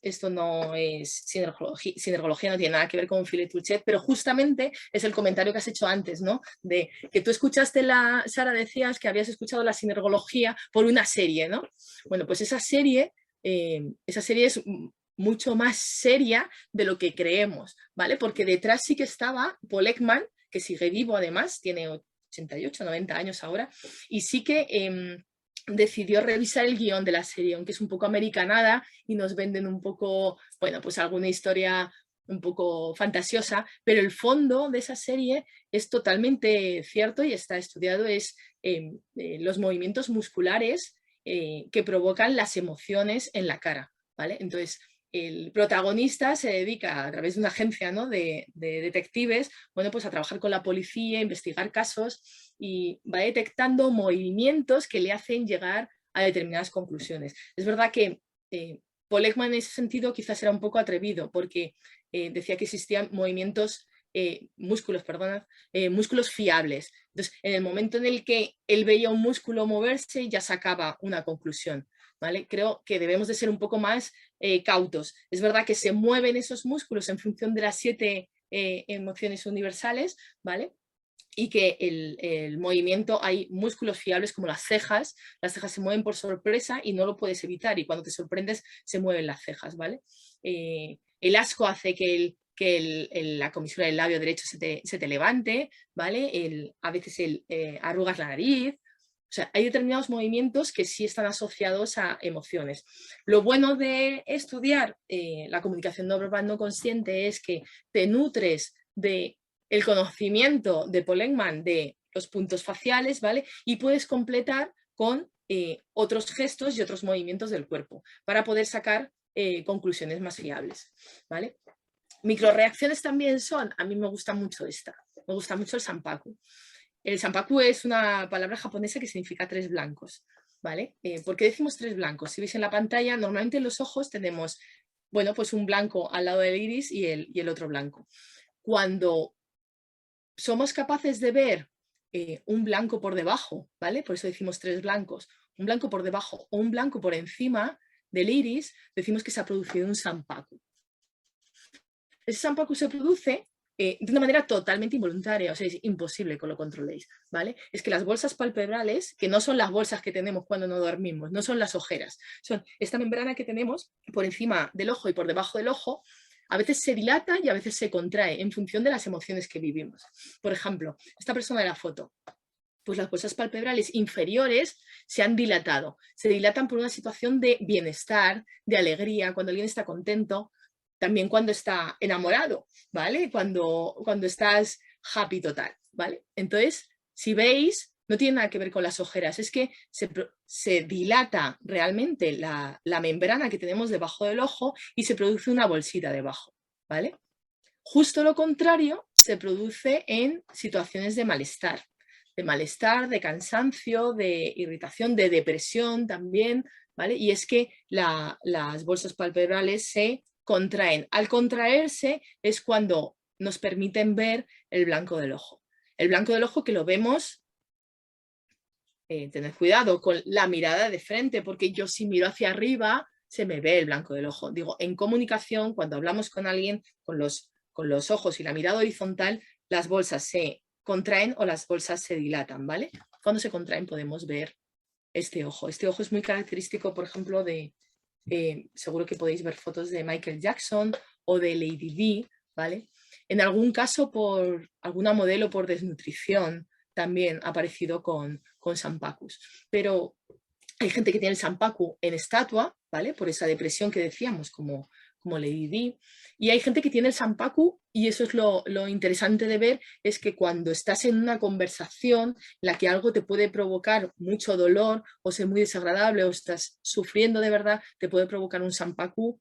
sinergología, sinergología no tiene nada que ver con Filet-Touchet, pero justamente es el comentario que has hecho antes, ¿no? De que tú escuchaste, Sara, decías que habías escuchado la sinergología por una serie, ¿no? Bueno, pues esa serie es mucho más seria de lo que creemos, ¿vale? Porque detrás sí que estaba Paul Ekman, que sigue vivo además, tiene 88, 90 años ahora, y sí que decidió revisar el guión de la serie, aunque es un poco americanada y nos venden un poco, bueno, pues alguna historia un poco fantasiosa, pero el fondo de esa serie es totalmente cierto y está estudiado, es los movimientos musculares que provocan las emociones en la cara, ¿vale? Entonces, el protagonista se dedica a través de una agencia, ¿no?, de detectives, bueno, pues a trabajar con la policía, investigar casos y va detectando movimientos que le hacen llegar a determinadas conclusiones. Es verdad que Paul Ekman en ese sentido quizás era un poco atrevido porque decía que existían músculos fiables. Entonces, en el momento en el que él veía un músculo moverse, ya sacaba una conclusión, ¿vale? Creo que debemos de ser un poco más cautos. Es verdad que se mueven esos músculos en función de las 7 emociones universales, ¿vale? Y que el movimiento, hay músculos fiables como las cejas se mueven por sorpresa y no lo puedes evitar, y cuando te sorprendes se mueven las cejas, ¿vale? El asco hace que la comisura del labio derecho se te levante, ¿vale? A veces arrugas la nariz. O sea, hay determinados movimientos que sí están asociados a emociones. Lo bueno de estudiar la comunicación no verbal no consciente es que te nutres de el conocimiento de Paul Ekman de los puntos faciales, ¿vale? Y puedes completar con otros gestos y otros movimientos del cuerpo para poder sacar conclusiones más fiables, ¿vale? Microreacciones también son, a mí me gusta mucho me gusta mucho el sanpaku. El sanpaku es una palabra japonesa que significa 3 blancos, ¿vale? ¿Por qué decimos 3 blancos? Si veis en la pantalla, normalmente en los ojos tenemos, bueno, pues un blanco al lado del iris y el otro blanco. Cuando somos capaces de ver un blanco por debajo, ¿vale? Por eso decimos 3 blancos, un blanco por debajo o un blanco por encima del iris, decimos que se ha producido un sanpaku. Ese sanpaku se produce de una manera totalmente involuntaria, o sea, es imposible que lo controléis, ¿vale? Es que las bolsas palpebrales, que no son las bolsas que tenemos cuando no dormimos, no son las ojeras, son esta membrana que tenemos por encima del ojo y por debajo del ojo, a veces se dilata y a veces se contrae en función de las emociones que vivimos. Por ejemplo, esta persona de la foto, pues las bolsas palpebrales inferiores se han dilatado. Se dilatan por una situación de bienestar, de alegría, cuando alguien está contento, también cuando está enamorado, ¿vale? Cuando estás happy total, ¿vale? Entonces, si veis, no tiene nada que ver con las ojeras, es que se dilata realmente la membrana que tenemos debajo del ojo y se produce una bolsita debajo, ¿vale? Justo lo contrario se produce en situaciones de malestar, de cansancio, de irritación, de depresión también, ¿vale? Y es que las bolsas palpebrales se contraen. Al contraerse es cuando nos permiten ver el blanco del ojo. El blanco del ojo que lo vemos, tened cuidado con la mirada de frente, porque yo si miro hacia arriba se me ve el blanco del ojo. Digo, en comunicación, cuando hablamos con alguien con los ojos y la mirada horizontal, las bolsas se contraen o las bolsas se dilatan, ¿vale? Cuando se contraen podemos ver este ojo. Este ojo es muy característico, por ejemplo, seguro que podéis ver fotos de Michael Jackson o de Lady Di, ¿vale? En algún caso, por alguna modelo por desnutrición, también ha aparecido con sanpakus. Pero hay gente que tiene el sanpaku en estatua, ¿vale? Por esa depresión que decíamos, como Lady Di. Y hay gente que tiene el sanpaku, y eso es lo interesante de ver, es que cuando estás en una conversación en la que algo te puede provocar mucho dolor o ser muy desagradable o estás sufriendo de verdad, te puede provocar un sanpaku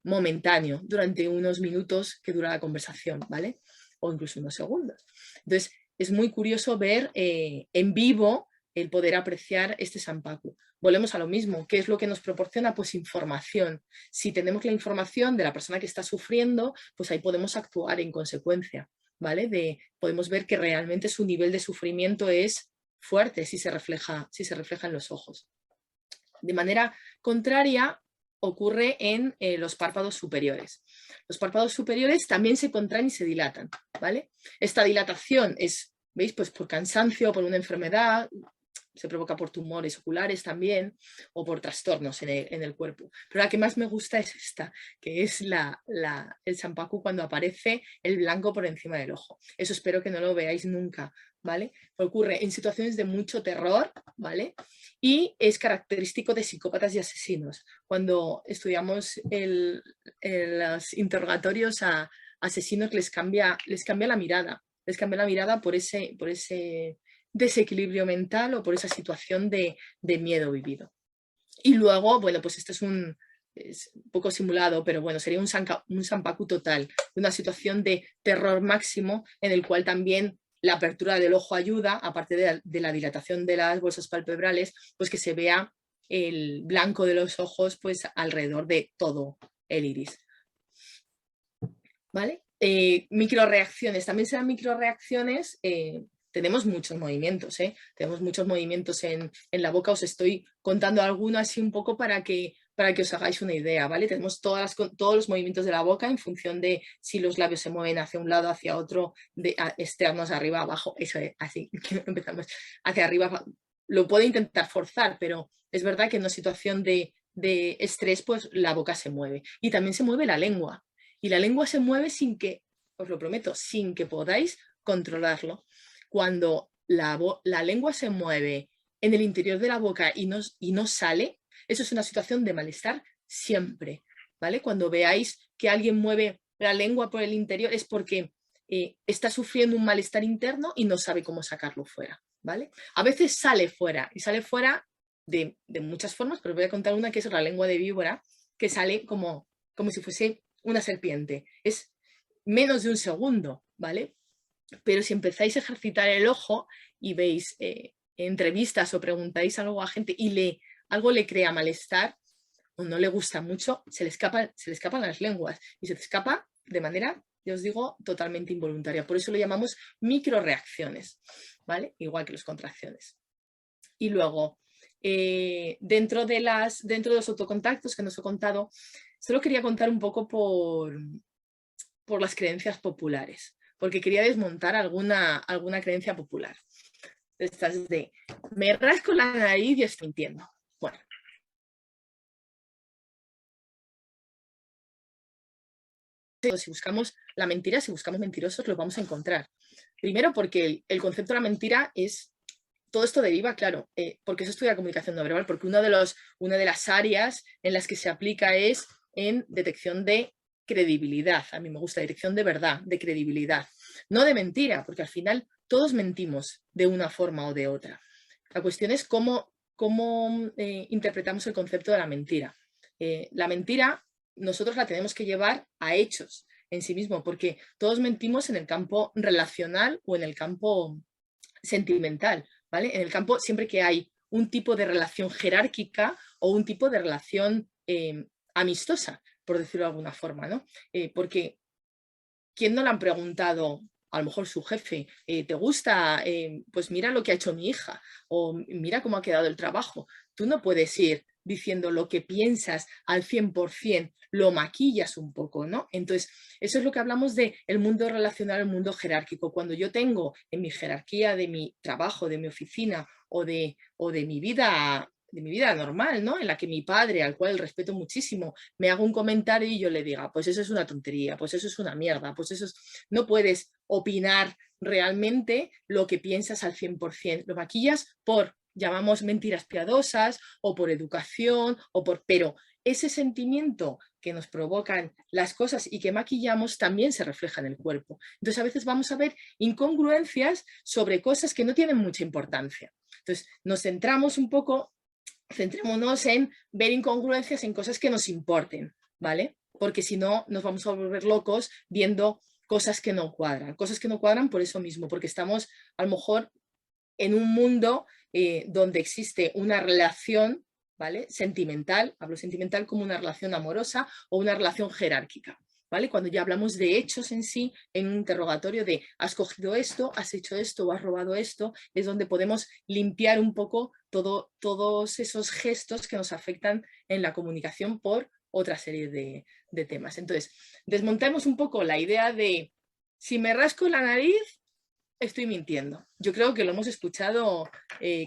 momentáneo durante unos minutos que dura la conversación, ¿vale? O incluso unos segundos. Entonces, es muy curioso ver en vivo el poder apreciar este sanpaku. Volvemos a lo mismo. ¿Qué es lo que nos proporciona? Pues información. Si tenemos la información de la persona que está sufriendo, pues ahí podemos actuar en consecuencia, ¿vale? Podemos ver que realmente su nivel de sufrimiento es fuerte si se refleja en los ojos. De manera contraria ocurre en los párpados superiores. Los párpados superiores también se contraen y se dilatan, ¿vale? Esta dilatación es, ¿veis? Pues por cansancio, por una enfermedad, se provoca por tumores oculares también o por trastornos en el cuerpo. Pero la que más me gusta es esta, que es el zanpaku cuando aparece el blanco por encima del ojo. Eso espero que no lo veáis nunca, ¿vale? Ocurre en situaciones de mucho terror, ¿vale? Y es característico de psicópatas y asesinos. Cuando estudiamos los interrogatorios a asesinos les cambia la mirada. Les cambia la mirada por ese desequilibrio mental o por esa situación de miedo vivido. Y luego, bueno, pues esto es un poco simulado, pero bueno, sería un zanpaku total, una situación de terror máximo en el cual también la apertura del ojo ayuda, aparte de la dilatación de las bolsas palpebrales, pues que se vea el blanco de los ojos pues alrededor de todo el iris. ¿Vale? Microreacciones, también serán microreacciones. Tenemos muchos movimientos, tenemos muchos movimientos en la boca. Os estoy contando alguno así un poco para que os hagáis una idea, ¿vale? Tenemos todos los movimientos de la boca en función de si los labios se mueven hacia un lado, hacia otro, externos, arriba, abajo, eso es así, empezamos hacia arriba. Lo puedo intentar forzar, pero es verdad que en una situación de estrés, pues la boca se mueve. Y también se mueve la lengua. Y la lengua se mueve sin que, os lo prometo, sin que podáis controlarlo. Cuando la lengua se mueve en el interior de la boca y no sale, eso es una situación de malestar siempre, ¿vale? Cuando veáis que alguien mueve la lengua por el interior es porque está sufriendo un malestar interno y no sabe cómo sacarlo fuera, ¿vale? A veces sale fuera, y sale fuera de muchas formas, pero os voy a contar una que es la lengua de víbora, que sale como si fuese una serpiente. Es menos de un segundo, ¿vale? Pero si empezáis a ejercitar el ojo y veis entrevistas o preguntáis algo a gente y algo le crea malestar o no le gusta mucho, se le escapan las lenguas y se te escapa de manera, ya os digo, totalmente involuntaria. Por eso lo llamamos microreacciones, ¿vale? Igual que las contracciones. Y luego, dentro de los autocontactos que nos he contado, solo quería contar un poco por las creencias populares, porque quería desmontar alguna creencia popular. Estas de, me rasco la nariz y estoy mintiendo. Bueno. Si buscamos la mentira, si buscamos mentirosos, los vamos a encontrar. Primero porque el concepto de la mentira es... Todo esto deriva, claro, porque se estudia comunicación no verbal, porque una de las áreas en las que se aplica es en detección de credibilidad. A mí me gusta detección de verdad, de credibilidad, no de mentira, porque al final todos mentimos de una forma o de otra. La cuestión es cómo interpretamos el concepto de la mentira. La mentira nosotros la tenemos que llevar a hechos en sí mismo, porque todos mentimos en el campo relacional o en el campo sentimental, ¿vale? En el campo, siempre que hay un tipo de relación jerárquica o un tipo de relación amistosa, por decirlo de alguna forma, ¿no? Porque ¿quién no le han preguntado, a lo mejor su jefe, ¿te gusta? Pues mira lo que ha hecho mi hija, o mira cómo ha quedado el trabajo. Tú no puedes ir diciendo lo que piensas al 100%, lo maquillas un poco, ¿no? Entonces, eso es lo que hablamos de el mundo relacional, el mundo jerárquico. Cuando yo tengo en mi jerarquía de mi trabajo, de mi oficina o de mi vida normal, ¿no? En la que mi padre, al cual respeto muchísimo, me haga un comentario y yo le diga, pues eso es una tontería, pues eso es una mierda, pues eso es... No puedes opinar realmente lo que piensas al 100%. Lo maquillas por, llamamos mentiras piadosas o por educación, pero ese sentimiento que nos provocan las cosas y que maquillamos también se refleja en el cuerpo. Entonces a veces vamos a ver incongruencias sobre cosas que no tienen mucha importancia. Entonces nos centramos un poco, centrémonos en ver incongruencias en cosas que nos importen, ¿vale? Porque si no nos vamos a volver locos viendo cosas que no cuadran por eso mismo, porque estamos a lo mejor en un mundo donde existe una relación, ¿vale? Sentimental, hablo sentimental como una relación amorosa o una relación jerárquica, ¿vale? Cuando ya hablamos de hechos en sí, en un interrogatorio de has cogido esto, has hecho esto o has robado esto, es donde podemos limpiar un poco todos esos gestos que nos afectan en la comunicación por otra serie de temas. Entonces, desmontemos un poco la idea de si me rasco la nariz, estoy mintiendo. Yo creo que lo hemos escuchado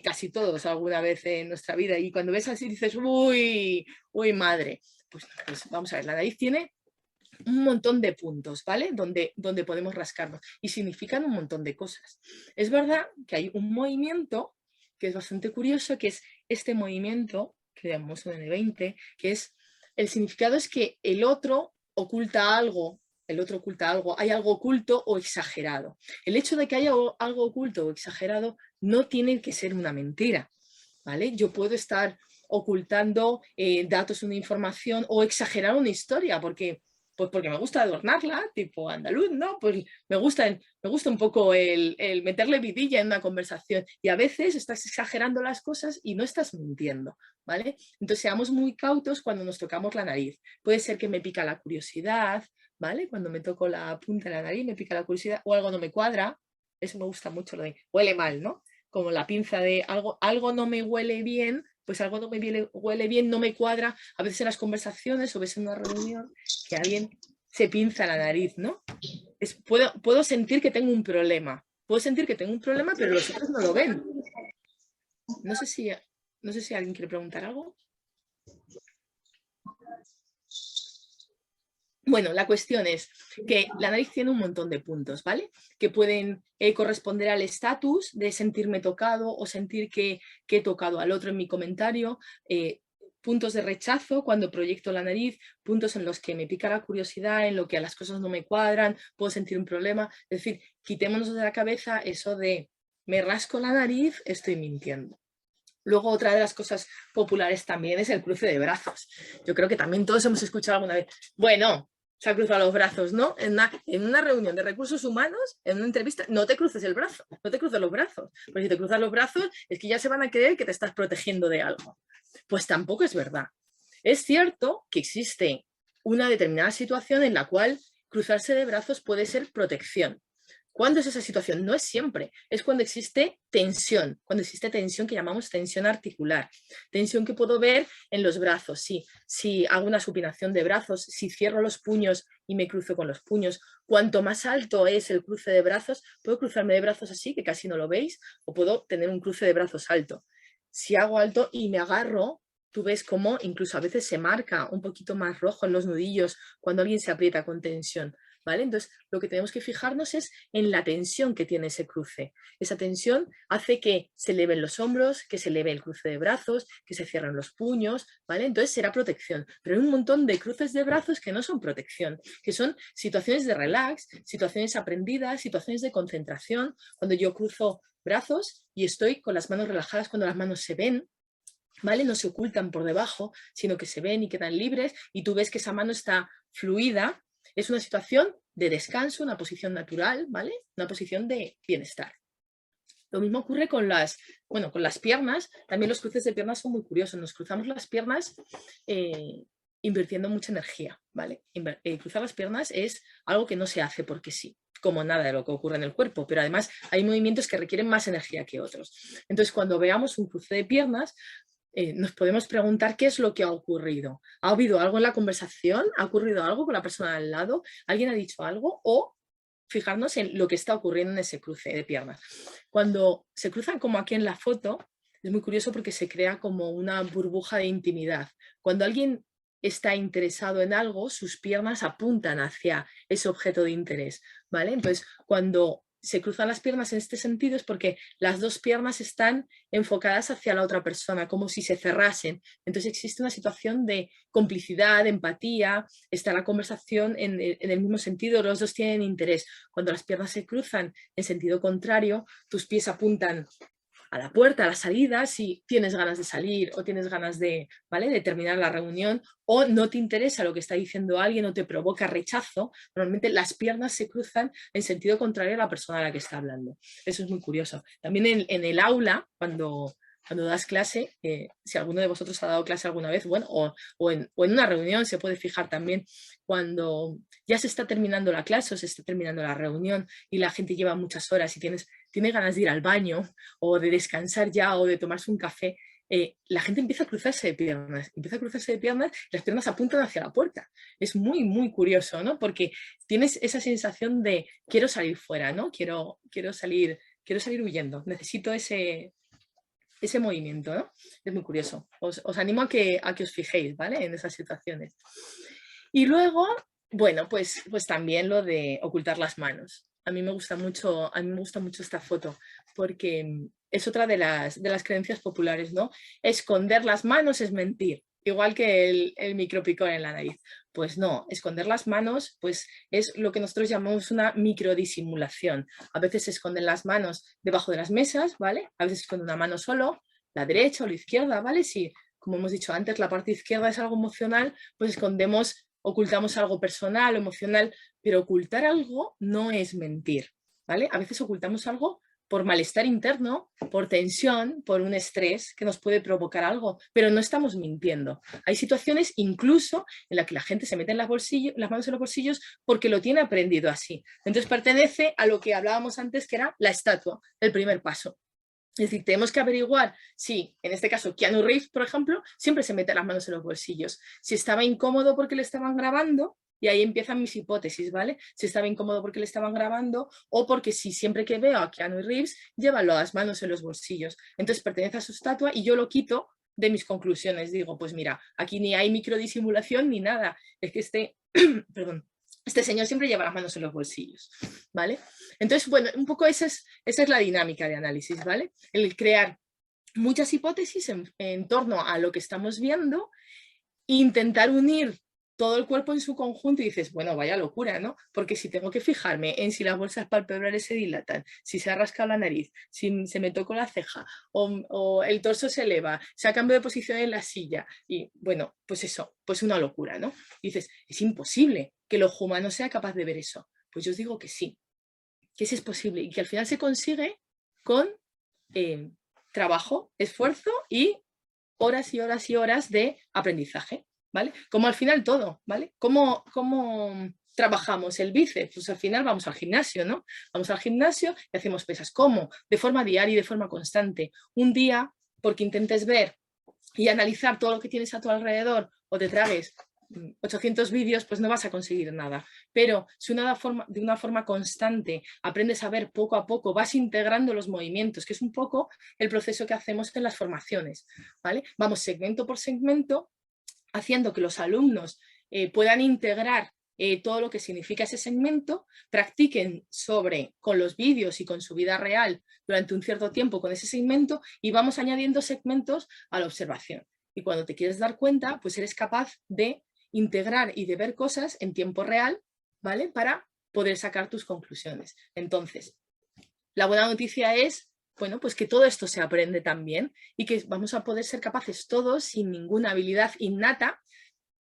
casi todos alguna vez en nuestra vida y cuando ves así dices, uy, madre. Pues vamos a ver, la nariz tiene un montón de puntos, ¿vale? Donde podemos rascarnos y significan un montón de cosas. Es verdad que hay un movimiento que es bastante curioso, que es este movimiento que llamamos un N20, que es, el significado es que el otro oculta algo, hay algo oculto o exagerado. El hecho de que haya algo oculto o exagerado no tiene que ser una mentira, ¿vale? Yo puedo estar ocultando datos, una información o exagerar una historia porque me gusta adornarla, tipo andaluz, ¿no? Pues me gusta un poco el meterle vidilla en una conversación y a veces estás exagerando las cosas y no estás mintiendo, ¿vale? Entonces seamos muy cautos cuando nos tocamos la nariz. Puede ser que me pica la curiosidad, ¿vale? Cuando me toco la punta de la nariz me pica la curiosidad o algo no me cuadra, eso me gusta mucho, lo de huele mal, ¿no? Como la pinza de algo no me huele bien, pues algo no me huele bien, no me cuadra. A veces en las conversaciones o ves en una reunión que alguien se pinza la nariz, ¿no? Puedo sentir que tengo un problema. Puedo sentir que tengo un problema, pero los otros no lo ven. No sé si alguien quiere preguntar algo. Bueno, la cuestión es que la nariz tiene un montón de puntos, ¿vale? Que pueden corresponder al estatus de sentirme tocado o sentir que he tocado al otro en mi comentario, puntos de rechazo cuando proyecto la nariz, puntos en los que me pica la curiosidad, en lo que a las cosas no me cuadran, puedo sentir un problema. Es decir, quitémonos de la cabeza eso de me rasco la nariz, estoy mintiendo. Luego, otra de las cosas populares también es el cruce de brazos. Yo creo que también todos hemos escuchado alguna vez, bueno, se ha cruzado los brazos, ¿no? En una reunión de recursos humanos, en una entrevista, no te cruces el brazo, no te cruces los brazos. Porque si te cruzas los brazos es que ya se van a creer que te estás protegiendo de algo. Pues tampoco es verdad. Es cierto que existe una determinada situación en la cual cruzarse de brazos puede ser protección. ¿Cuándo es esa situación? No es siempre, es cuando existe tensión que llamamos tensión articular, tensión que puedo ver en los brazos, si hago una supinación de brazos, si cierro los puños y me cruzo con los puños. Cuanto más alto es el cruce de brazos, puedo cruzarme de brazos así, que casi no lo veis, o puedo tener un cruce de brazos alto. Si hago alto y me agarro, tú ves cómo incluso a veces se marca un poquito más rojo en los nudillos cuando alguien se aprieta con tensión. ¿Vale? Entonces, lo que tenemos que fijarnos es en la tensión que tiene ese cruce. Esa tensión hace que se eleven los hombros, que se eleve el cruce de brazos, que se cierren los puños, ¿vale? Entonces será protección. Pero hay un montón de cruces de brazos que no son protección, que son situaciones de relax, situaciones aprendidas, situaciones de concentración. Cuando yo cruzo brazos y estoy con las manos relajadas, cuando las manos se ven, ¿vale? No se ocultan por debajo, sino que se ven y quedan libres y tú ves que esa mano está fluida. Es una situación de descanso, una posición natural, ¿vale? Una posición de bienestar. Lo mismo ocurre con las piernas. También los cruces de piernas son muy curiosos. Nos cruzamos las piernas invirtiendo mucha energía, ¿vale? Cruzar las piernas es algo que no se hace porque sí, como nada de lo que ocurre en el cuerpo, pero además hay movimientos que requieren más energía que otros. Entonces, cuando veamos un cruce de piernas, nos podemos preguntar qué es lo que ha ocurrido. ¿Ha habido algo en la conversación? ¿Ha ocurrido algo con la persona al lado? ¿Alguien ha dicho algo? O fijarnos en lo que está ocurriendo en ese cruce de piernas. Cuando se cruzan como aquí en la foto, es muy curioso porque se crea como una burbuja de intimidad. Cuando alguien está interesado en algo, sus piernas apuntan hacia ese objeto de interés, ¿vale? Entonces, cuando se cruzan las piernas en este sentido es porque las dos piernas están enfocadas hacia la otra persona, como si se cerrasen. Entonces existe una situación de complicidad, de empatía, está la conversación en el mismo sentido, los dos tienen interés. Cuando las piernas se cruzan en sentido contrario, tus pies apuntan a la puerta, a la salida, si tienes ganas de salir o tienes ganas de, ¿vale? de terminar la reunión o no te interesa lo que está diciendo alguien o te provoca rechazo, normalmente las piernas se cruzan en sentido contrario a la persona a la que está hablando. Eso es muy curioso. También en el aula, cuando cuando das clase, si alguno de vosotros ha dado clase alguna vez, bueno, o en una reunión se puede fijar también cuando ya se está terminando la clase o se está terminando la reunión y la gente lleva muchas horas y tiene ganas de ir al baño o de descansar ya o de tomarse un café, la gente empieza a cruzarse de piernas, las piernas apuntan hacia la puerta. Es muy, muy curioso, ¿no? Porque tienes esa sensación de quiero salir fuera, ¿no? Quiero salir huyendo, necesito ese movimiento, ¿no? Es muy curioso. Os animo a que os fijéis, ¿vale? En esas situaciones. Y luego, bueno, pues también lo de ocultar las manos. A mí me gusta mucho esta foto porque es otra de las creencias populares, ¿no? Esconder las manos es mentir, igual que el micropicor en la nariz. Pues no, esconder las manos pues es lo que nosotros llamamos una microdisimulación. A veces se esconden las manos debajo de las mesas, ¿vale? A veces se esconde una mano solo, la derecha o la izquierda, ¿vale? Si, como hemos dicho antes, la parte izquierda es algo emocional, pues ocultamos algo personal o emocional, pero ocultar algo no es mentir, ¿vale? A veces ocultamos algo por malestar interno, por tensión, por un estrés que nos puede provocar algo, pero no estamos mintiendo. Hay situaciones incluso en las que la gente se mete en las manos en los bolsillos porque lo tiene aprendido así. Entonces pertenece a lo que hablábamos antes, que era la estatua, el primer paso. Es decir, tenemos que averiguar si, en este caso, Keanu Reeves, por ejemplo, siempre se mete las manos en los bolsillos. Si estaba incómodo porque le estaban grabando, y ahí empiezan mis hipótesis, ¿vale? Si estaba incómodo porque le estaban grabando o porque si siempre que veo a Keanu Reeves lleva las manos en los bolsillos. Entonces pertenece a su estatua y yo lo quito de mis conclusiones. Digo, pues mira, aquí ni hay microdisimulación ni nada. Es que perdón, este señor siempre lleva las manos en los bolsillos, ¿vale? Entonces, bueno, un poco esa es la dinámica de análisis, ¿vale? El crear muchas hipótesis en torno a lo que estamos viendo, intentar unir todo el cuerpo en su conjunto y dices, bueno, vaya locura, ¿no? Porque si tengo que fijarme en si las bolsas palpebrales se dilatan, si se ha rascado la nariz, si se me tocó la ceja o el torso se eleva, se ha cambiado de posición en la silla y bueno, pues eso, pues una locura, ¿no? Y dices, es imposible que el ojo humano sea capaz de ver eso. Pues yo os digo que sí es posible y que al final se consigue con trabajo, esfuerzo y horas y horas y horas de aprendizaje, ¿vale? Como al final todo, ¿vale? ¿Cómo trabajamos el bíceps? Pues al final vamos al gimnasio, ¿no? Vamos al gimnasio y hacemos pesas. ¿Cómo? De forma diaria y de forma constante. Un día, porque intentes ver y analizar todo lo que tienes a tu alrededor o te tragues 800 vídeos, pues no vas a conseguir nada. Pero si de una forma constante aprendes a ver poco a poco, vas integrando los movimientos, que es un poco el proceso que hacemos en las formaciones, ¿vale? Vamos segmento por segmento, haciendo que los alumnos puedan integrar todo lo que significa ese segmento, practiquen con los vídeos y con su vida real durante un cierto tiempo con ese segmento y vamos añadiendo segmentos a la observación. Y cuando te quieres dar cuenta, pues eres capaz de integrar y de ver cosas en tiempo real, ¿vale? Para poder sacar tus conclusiones. Entonces, la buena noticia es, bueno, pues que todo esto se aprende también y que vamos a poder ser capaces todos, sin ninguna habilidad innata,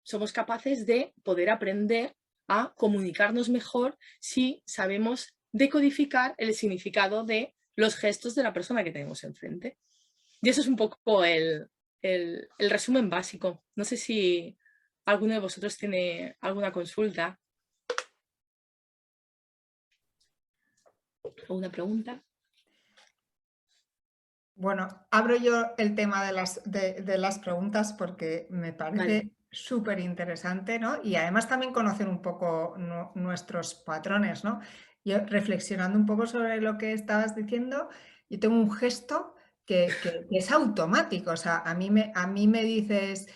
somos capaces de poder aprender a comunicarnos mejor si sabemos decodificar el significado de los gestos de la persona que tenemos enfrente. Y eso es un poco el resumen básico. No sé si alguno de vosotros tiene alguna consulta o una pregunta. Bueno, abro yo el tema de las preguntas porque me parece súper interesante, ¿no? Y además también conocer un poco nuestros patrones, ¿no? Yo reflexionando un poco sobre lo que estabas diciendo, yo tengo un gesto que es automático. O sea, a mí me dices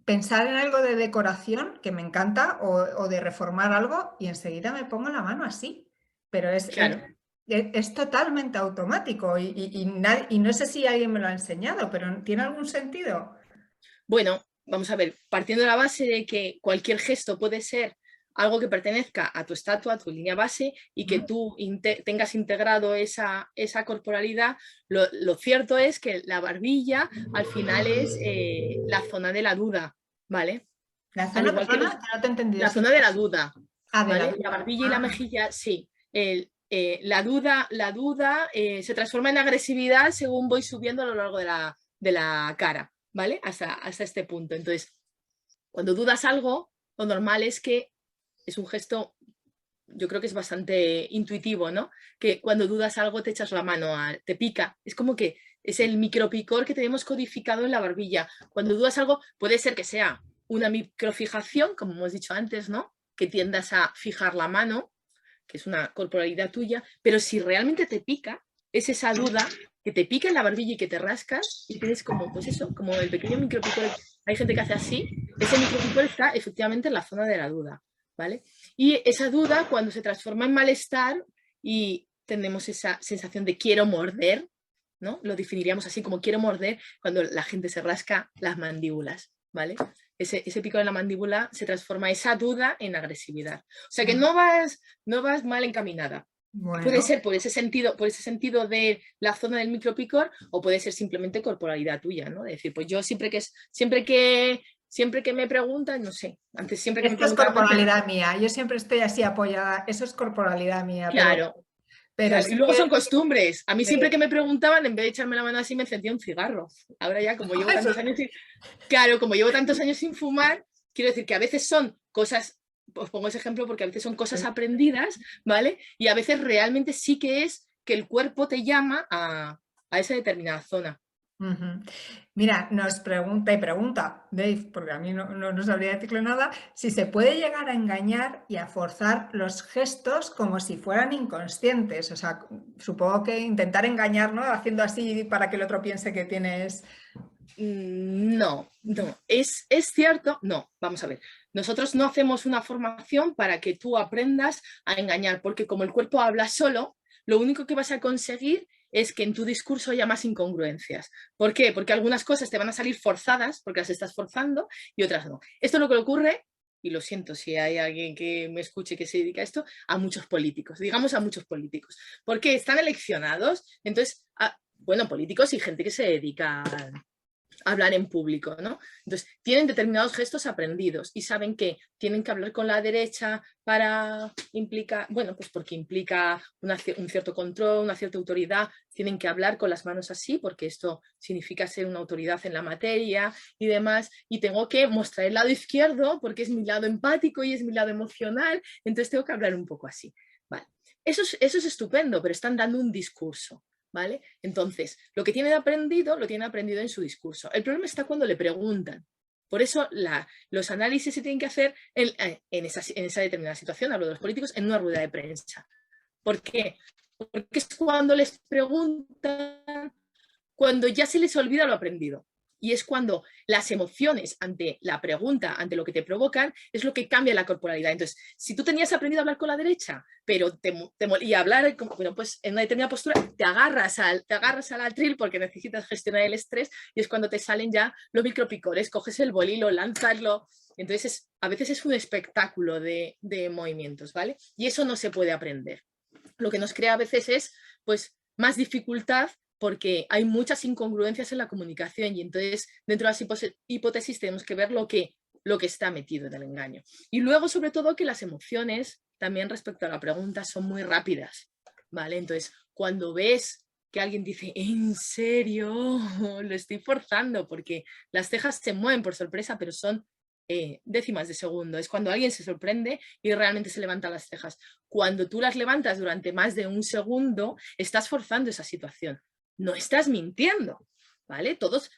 pensar en algo de decoración, que me encanta, o de reformar algo, y enseguida me pongo la mano así. Pero Claro. es totalmente automático y no sé si alguien me lo ha enseñado, pero ¿tiene algún sentido? Bueno, vamos a ver, partiendo de la base de que cualquier gesto puede ser algo que pertenezca a tu estatua, a tu línea base, y que tú tengas integrado esa corporalidad, lo cierto es que la barbilla al final es la zona de la duda, ¿vale? ¿La Al zona, igual que perdona? Que no te he entendido. la Sí. zona de la duda, Ah, de la ¿vale? duda. La barbilla y la mejilla, sí. la duda se transforma en agresividad según voy subiendo a lo largo de la cara, ¿vale? Hasta este punto. Entonces, cuando dudas algo, lo normal es que es un gesto, yo creo que es bastante intuitivo, ¿no? Que cuando dudas algo te echas la mano, te pica. Es como que es el micropicor que tenemos codificado en la barbilla. Cuando dudas algo, puede ser que sea una microfijación, como hemos dicho antes, ¿no? Que tiendas a fijar la mano, que es una corporalidad tuya, pero si realmente te pica, es esa duda que te pica en la barbilla y que te rascas y tienes como, pues eso, como el pequeño micropicor. Hay gente que hace así, ese micropicor está efectivamente en la zona de la duda, ¿vale? Y esa duda, cuando se transforma en malestar y tenemos esa sensación de quiero morder, ¿no? Lo definiríamos así como quiero morder cuando la gente se rasca las mandíbulas, ¿vale? Ese pico de la mandíbula se transforma esa duda en agresividad. O sea que no vas mal encaminada. Bueno. Puede ser por ese sentido de la zona del micropicor o puede ser simplemente corporalidad tuya, ¿no? De decir, pues yo siempre que me preguntan, no sé, antes siempre que me Esto es preguntaban... corporalidad mía, yo siempre estoy así apoyada, eso es corporalidad mía, Claro, pero claro. sí Y luego que... son costumbres. A mí siempre que me preguntaban, en vez de echarme la mano así, me encendía un cigarro. Ahora ya, como llevo tantos años sin... Claro, como llevo tantos años sin fumar, quiero decir que a veces son cosas, os pongo ese ejemplo porque a veces son cosas aprendidas, ¿vale? Y a veces realmente sí que es que el cuerpo te llama a esa determinada zona. Mira, nos pregunta Dave, porque a mí no sabría decirle nada, si se puede llegar a engañar y a forzar los gestos como si fueran inconscientes. O sea, supongo que intentar engañar, ¿no? Haciendo así para que el otro piense que tienes... No. ¿Es cierto? No, vamos a ver. Nosotros no hacemos una formación para que tú aprendas a engañar, porque como el cuerpo habla solo, lo único que vas a conseguir es que en tu discurso haya más incongruencias. ¿Por qué? Porque algunas cosas te van a salir forzadas, porque las estás forzando, y otras no. Esto es lo que le ocurre, y lo siento si hay alguien que me escuche que se dedica a esto, a muchos políticos, digamos a muchos políticos. Porque están eleccionados, entonces, bueno, políticos y gente que se dedica a hablar en público, ¿no? Entonces, tienen determinados gestos aprendidos y saben que tienen que hablar con la derecha para implicar, bueno, pues porque implica un cierto control, una cierta autoridad, tienen que hablar con las manos así porque esto significa ser una autoridad en la materia y demás, y tengo que mostrar el lado izquierdo porque es mi lado empático y es mi lado emocional, entonces tengo que hablar un poco así. Vale. Eso es estupendo, pero están dando un discurso. ¿Vale? Entonces, lo que tienen aprendido, lo tienen aprendido en su discurso. El problema está cuando le preguntan. Por eso los análisis se tienen que hacer en esa determinada situación, hablo de los políticos, en una rueda de prensa. ¿Por qué? Porque es cuando les preguntan, cuando ya se les olvida lo aprendido. Y es cuando las emociones ante la pregunta, ante lo que te provocan, es lo que cambia la corporalidad. Entonces, si tú tenías aprendido a hablar con la derecha, pero y hablar, bueno, pues en una determinada postura, te agarras al atril porque necesitas gestionar el estrés y es cuando te salen ya los micropicores, coges el boli, lo lanzas, entonces a veces es un espectáculo de movimientos, ¿vale? Y eso no se puede aprender. Lo que nos crea a veces es, pues, más dificultad porque hay muchas incongruencias en la comunicación y entonces dentro de las hipótesis tenemos que ver lo que está metido en el engaño. Y luego, sobre todo, que las emociones, también respecto a la pregunta, son muy rápidas, ¿vale? Entonces, cuando ves que alguien dice, ¿en serio? Lo estoy forzando, porque las cejas se mueven por sorpresa, pero son décimas de segundo. Es cuando alguien se sorprende y realmente se levanta las cejas. Cuando tú las levantas durante más de un segundo, estás forzando esa situación. No estás mintiendo, ¿vale? Todos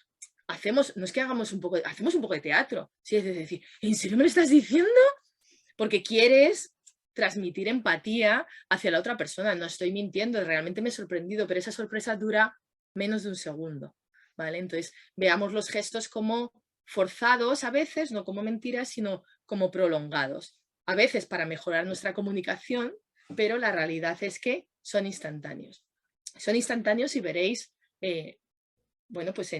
hacemos, no es que hagamos hacemos un poco de teatro. ¿Sí? Es decir, ¿en serio me lo estás diciendo? Porque quieres transmitir empatía hacia la otra persona. No estoy mintiendo, realmente me he sorprendido, pero esa sorpresa dura menos de un segundo, ¿vale? Entonces, veamos los gestos como forzados a veces, no como mentiras, sino como prolongados. A veces para mejorar nuestra comunicación, pero la realidad es que son instantáneos. Son instantáneos y veréis, bueno, pues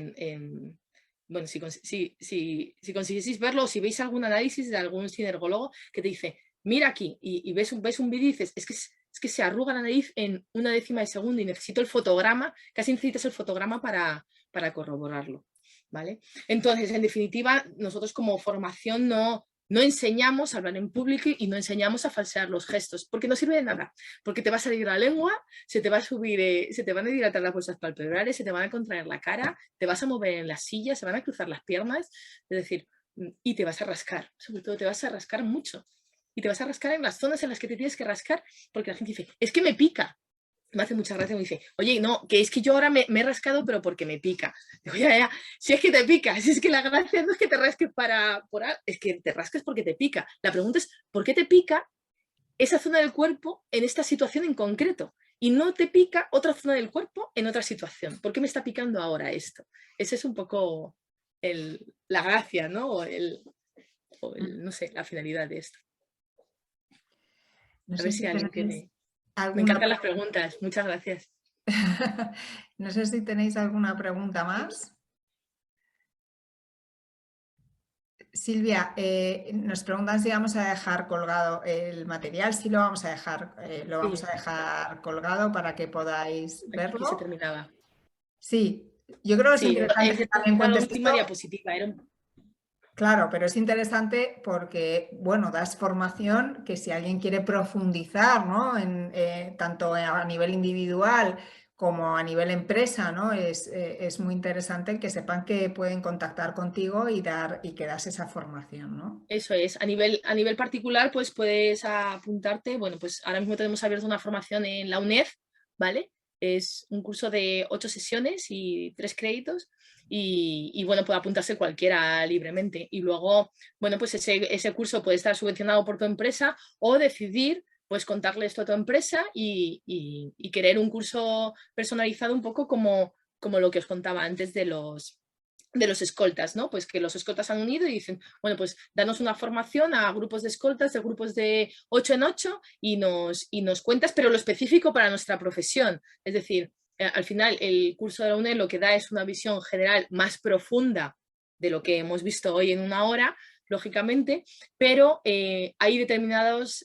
bueno, si consiguieseis verlo, si veis algún análisis de algún sinergólogo que te dice, mira aquí, y ves un vídeo y dices, es que se arruga la nariz en una décima de segundo y necesito el fotograma, casi necesitas el fotograma para corroborarlo, ¿vale? Entonces, en definitiva, nosotros como formación no no enseñamos a hablar en público y no enseñamos a falsear los gestos, porque no sirve de nada, porque te va a salir la lengua, se te va a subir, se te van a dilatar las bolsas palpebrales, se te van a contraer la cara, te vas a mover en la silla, se van a cruzar las piernas, es decir, y te vas a rascar, sobre todo te vas a rascar mucho. Y te vas a rascar en las zonas en las que te tienes que rascar, porque la gente dice, es que me pica. Me hace mucha gracia, me dice, oye, no, que es que yo ahora me he rascado, pero porque me pica. Digo, ya, si es que te pica, si es que la gracia no es que te rasques es que te rasques porque te pica. La pregunta es, ¿por qué te pica esa zona del cuerpo en esta situación en concreto? Y no te pica otra zona del cuerpo en otra situación. ¿Por qué me está picando ahora esto? Esa es un poco la gracia, ¿no? No sé, la finalidad de esto. No A sé ver si si alguien tenéis tiene... Me alguna encantan las preguntas, muchas gracias. No sé si tenéis alguna pregunta más. Silvia, nos preguntan si vamos a dejar colgado el material. Sí, lo vamos Sí, a dejar colgado para que podáis aquí se verlo. terminaba. Sí, yo creo que es Sí, interesante que esta también era la cuentes última esto. diapositiva. Claro, pero es interesante porque, bueno, das formación que si alguien quiere profundizar, ¿no? Tanto a nivel individual como a nivel empresa, ¿no? Es muy interesante que sepan que pueden contactar contigo y que das esa formación, ¿no? Eso es, a nivel particular, pues puedes apuntarte. Bueno, pues ahora mismo tenemos abierto una formación en la UNED, ¿vale? Es un curso de 8 sesiones y 3 créditos y bueno, puede apuntarse cualquiera libremente. Y luego, bueno, pues ese curso puede estar subvencionado por tu empresa o decidir pues contarle esto a tu empresa y querer un curso personalizado un poco como lo que os contaba antes de los escoltas, ¿no? Pues que los escoltas han unido y dicen, bueno, pues danos una formación a grupos de escoltas, de grupos de 8 en 8 y nos cuentas, pero lo específico para nuestra profesión. Es decir, al final el curso de la UNED lo que da es una visión general más profunda de lo que hemos visto hoy en una hora, lógicamente, pero hay determinados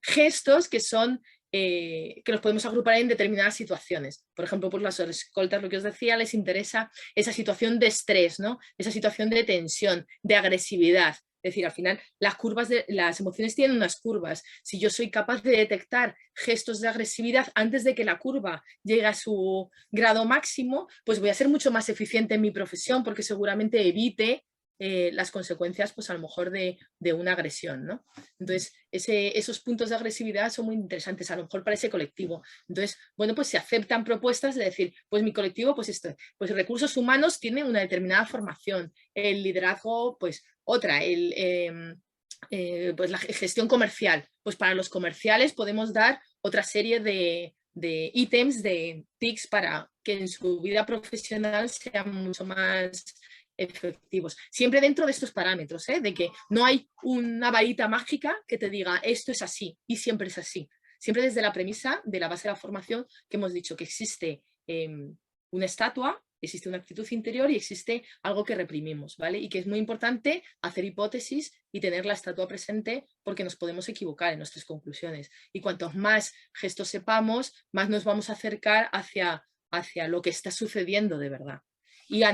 gestos que son que los podemos agrupar en determinadas situaciones. Por ejemplo, por las escoltas, lo que os decía, les interesa esa situación de estrés, ¿no? Esa situación de tensión, de agresividad. Es decir, al final las emociones tienen unas curvas. Si yo soy capaz de detectar gestos de agresividad antes de que la curva llegue a su grado máximo, pues voy a ser mucho más eficiente en mi profesión porque seguramente evite las consecuencias, pues a lo mejor de una agresión, ¿no? Entonces, esos puntos de agresividad son muy interesantes, a lo mejor para ese colectivo. Entonces, bueno, pues se aceptan propuestas de decir, pues mi colectivo, pues esto, pues recursos humanos tiene una determinada formación, el liderazgo, pues otra, pues la gestión comercial, pues para los comerciales podemos dar otra serie de ítems, de tics para que en su vida profesional sean mucho más efectivos. Siempre dentro de estos parámetros, de que no hay una varita mágica que te diga esto es así y siempre es así. Siempre desde la premisa de la base de la formación que hemos dicho que existe una estatua, existe una actitud interior y existe algo que reprimimos, ¿vale? Y que es muy importante hacer hipótesis y tener la estatua presente porque nos podemos equivocar en nuestras conclusiones. Y cuantos más gestos sepamos, más nos vamos a acercar hacia lo que está sucediendo de verdad. Y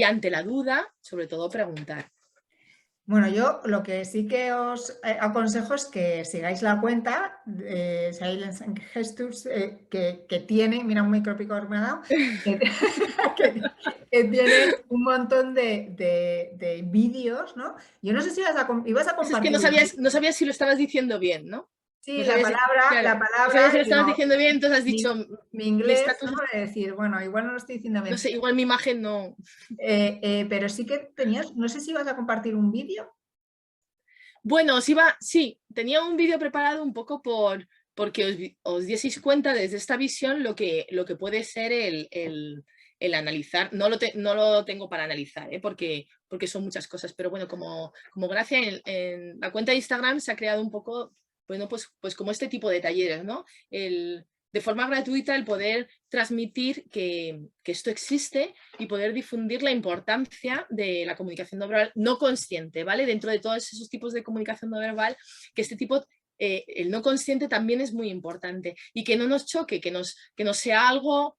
ante la duda, sobre todo preguntar. Bueno, yo lo que sí que os aconsejo es que sigáis la cuenta Silence and Gestures que tiene, mira un micropicor me ha dado, que tiene un montón de vídeos, ¿no? Yo no sé si ibas a Es que compartir no un sabías, vídeo. no sabías si lo estabas diciendo bien, ¿no? Sí, No sabías, claro, no sabías si lo estabas digo, diciendo bien, entonces has dicho, mi mi inglés, estatus, ¿no? De decir, bueno, igual no lo estoy diciendo no bien. sé, igual mi imagen no. Pero sí que tenías, no sé si ibas a compartir un vídeo. Bueno, sí, tenía un vídeo preparado un poco porque os dieseis cuenta desde esta visión lo que puede ser el analizar. No lo tengo para analizar, porque son muchas cosas, pero bueno, como gracia en la cuenta de Instagram se ha creado un poco, bueno, pues como este tipo de talleres, ¿no? De forma gratuita el poder transmitir que esto existe y poder difundir la importancia de la comunicación no verbal no consciente, ¿vale? Dentro de todos esos tipos de comunicación no verbal, que este tipo, el no consciente también es muy importante y que no nos choque, que nos sea algo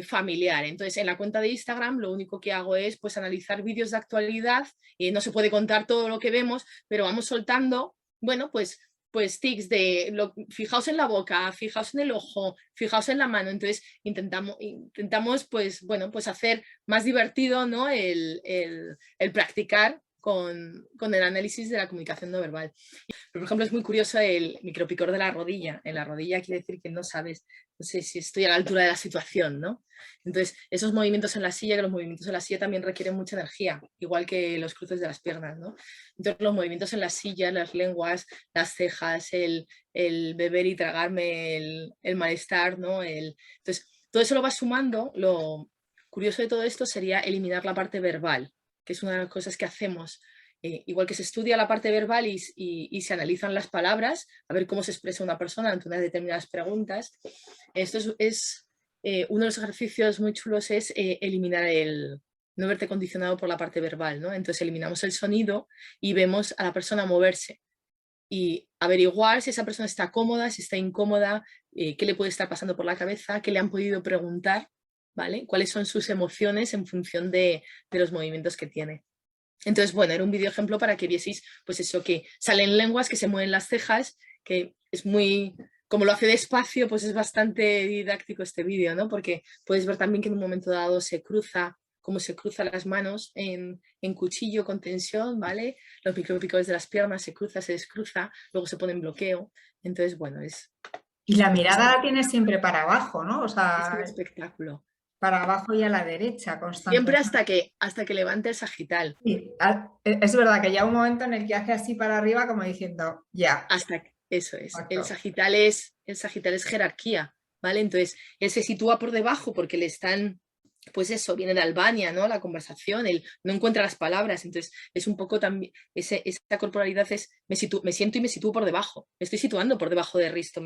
familiar. Entonces, en la cuenta de Instagram lo único que hago es pues analizar vídeos de actualidad. No se puede contar todo lo que vemos, pero vamos soltando, bueno, pues tics de fijaos en la boca, fijaos en el ojo, fijaos en la mano. Entonces intentamos pues, bueno, pues hacer más divertido, ¿no? el practicar con el análisis de la comunicación no verbal. Por ejemplo, es muy curioso el micropicor de la rodilla. En la rodilla quiere decir que no sabes, no sé si estoy a la altura de la situación, ¿no? Entonces, esos movimientos en la silla, que los movimientos en la silla también requieren mucha energía, igual que los cruces de las piernas, ¿no? Entonces, los movimientos en la silla, las lenguas, las cejas, el beber y tragarme, el malestar, ¿no? Entonces, todo eso lo vas sumando. Lo curioso de todo esto sería eliminar la parte verbal, que es una de las cosas que hacemos. Igual que se estudia la parte verbal y se analizan las palabras, a ver cómo se expresa una persona ante unas determinadas preguntas. Esto es uno de los ejercicios muy chulos, es eliminar no verte condicionado por la parte verbal, ¿no? Entonces eliminamos el sonido y vemos a la persona moverse y averiguar si esa persona está cómoda, si está incómoda, qué le puede estar pasando por la cabeza, qué le han podido preguntar, ¿vale? Cuáles son sus emociones en función de los movimientos que tiene. Entonces, bueno, era un vídeo ejemplo para que vieseis, pues eso, que salen lenguas, que se mueven las cejas, que es muy, como lo hace despacio, pues es bastante didáctico este vídeo, ¿no? Porque puedes ver también que en un momento dado se cruza, cómo se cruzan las manos en cuchillo con tensión, ¿vale? Los micropicores de las piernas se cruza, se descruza, luego se pone en bloqueo. Entonces, bueno, Y la mirada la tienes siempre para abajo, ¿no? O es un sea, espectáculo. para abajo y a la derecha Siempre constantemente. hasta que levante el sagital. Sí, es verdad que llega un momento en el que hace así para arriba como diciendo, ya, Eso es. exacto. El sagital es jerarquía, ¿vale? Entonces, él se sitúa por debajo porque le están, pues eso, viene de Albania, ¿no? La conversación, él no encuentra las palabras, entonces es un poco también, esa corporalidad es, me siento y me sitúo por debajo, me estoy situando por debajo de Risto,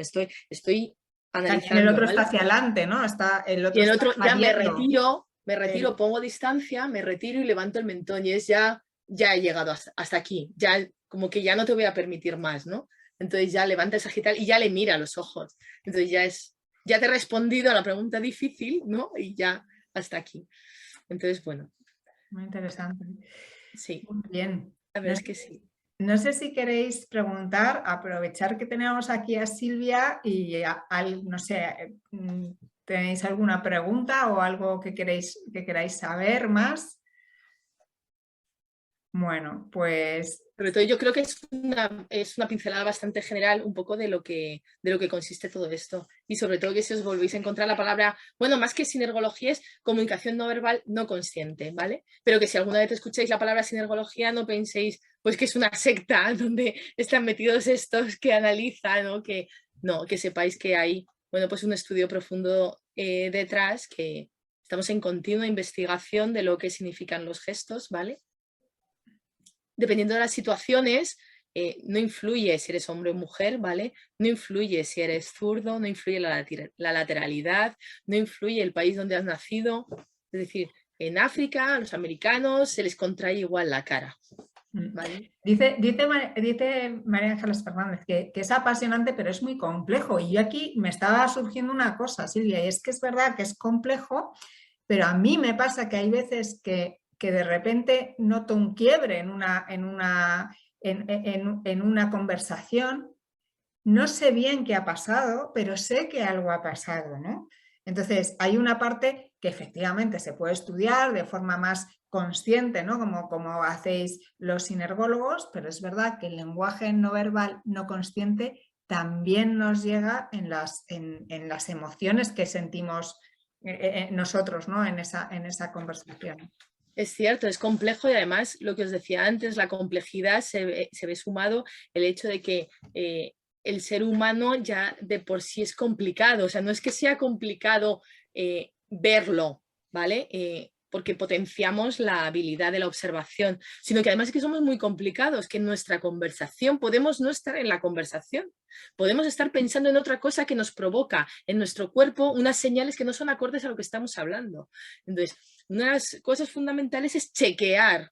estoy El analizando, otro está ¿vale? hacia adelante, ¿no? El Y otro el está otro ya invadiendo. me retiro, pongo distancia, me retiro y levanto el mentón y es ya he llegado hasta aquí, ya como que ya no te voy a permitir más, ¿no? Entonces ya levanta el sagital y ya le mira a los ojos. Entonces ya te he respondido a la pregunta difícil, ¿no? Y ya hasta aquí. Entonces, bueno, Muy interesante. sí, Muy bien. la No verdad es que sí. No sé si queréis preguntar, aprovechar que tenemos aquí a Silvia y no sé, ¿tenéis alguna pregunta o algo que queráis saber más? Bueno, pues Sobre todo yo creo que es una pincelada bastante general un poco de lo que consiste todo esto. Y sobre todo que si os volvéis a encontrar la palabra, bueno, más que sinergología es comunicación no verbal no consciente, ¿vale? Pero que si alguna vez escucháis la palabra sinergología no penséis pues que es una secta donde están metidos estos que analizan o que no, que sepáis que hay, bueno, pues un estudio profundo detrás, que estamos en continua investigación de lo que significan los gestos, ¿vale? Dependiendo de las situaciones, no influye si eres hombre o mujer, ¿vale? No influye si eres zurdo, no influye la lateralidad, no influye el país donde has nacido. Es decir, en África a los americanos se les contrae igual la cara, ¿vale? dice María Ángeles Fernández que es apasionante, pero es muy complejo. Y yo aquí me estaba surgiendo una cosa, Silvia, y es que es verdad que es complejo, pero a mí me pasa que hay veces que de repente noto un quiebre en una conversación. No sé bien qué ha pasado, pero sé que algo ha pasado, ¿no? Entonces, hay una parte que efectivamente se puede estudiar de forma más consciente, ¿no? Como hacéis los sinergólogos, pero es verdad que el lenguaje no verbal no consciente también nos llega en las emociones que sentimos nosotros, ¿no? En esa conversación. Es cierto, es complejo y además lo que os decía antes, la complejidad se ve sumado el hecho de que el ser humano ya de por sí es complicado, o sea, no es que sea complicado verlo, ¿vale? Porque potenciamos la habilidad de la observación, sino que además es que somos muy complicados, que en nuestra conversación podemos no estar en la conversación, podemos estar pensando en otra cosa que nos provoca en nuestro cuerpo unas señales que no son acordes a lo que estamos hablando. Entonces, una de las cosas fundamentales es chequear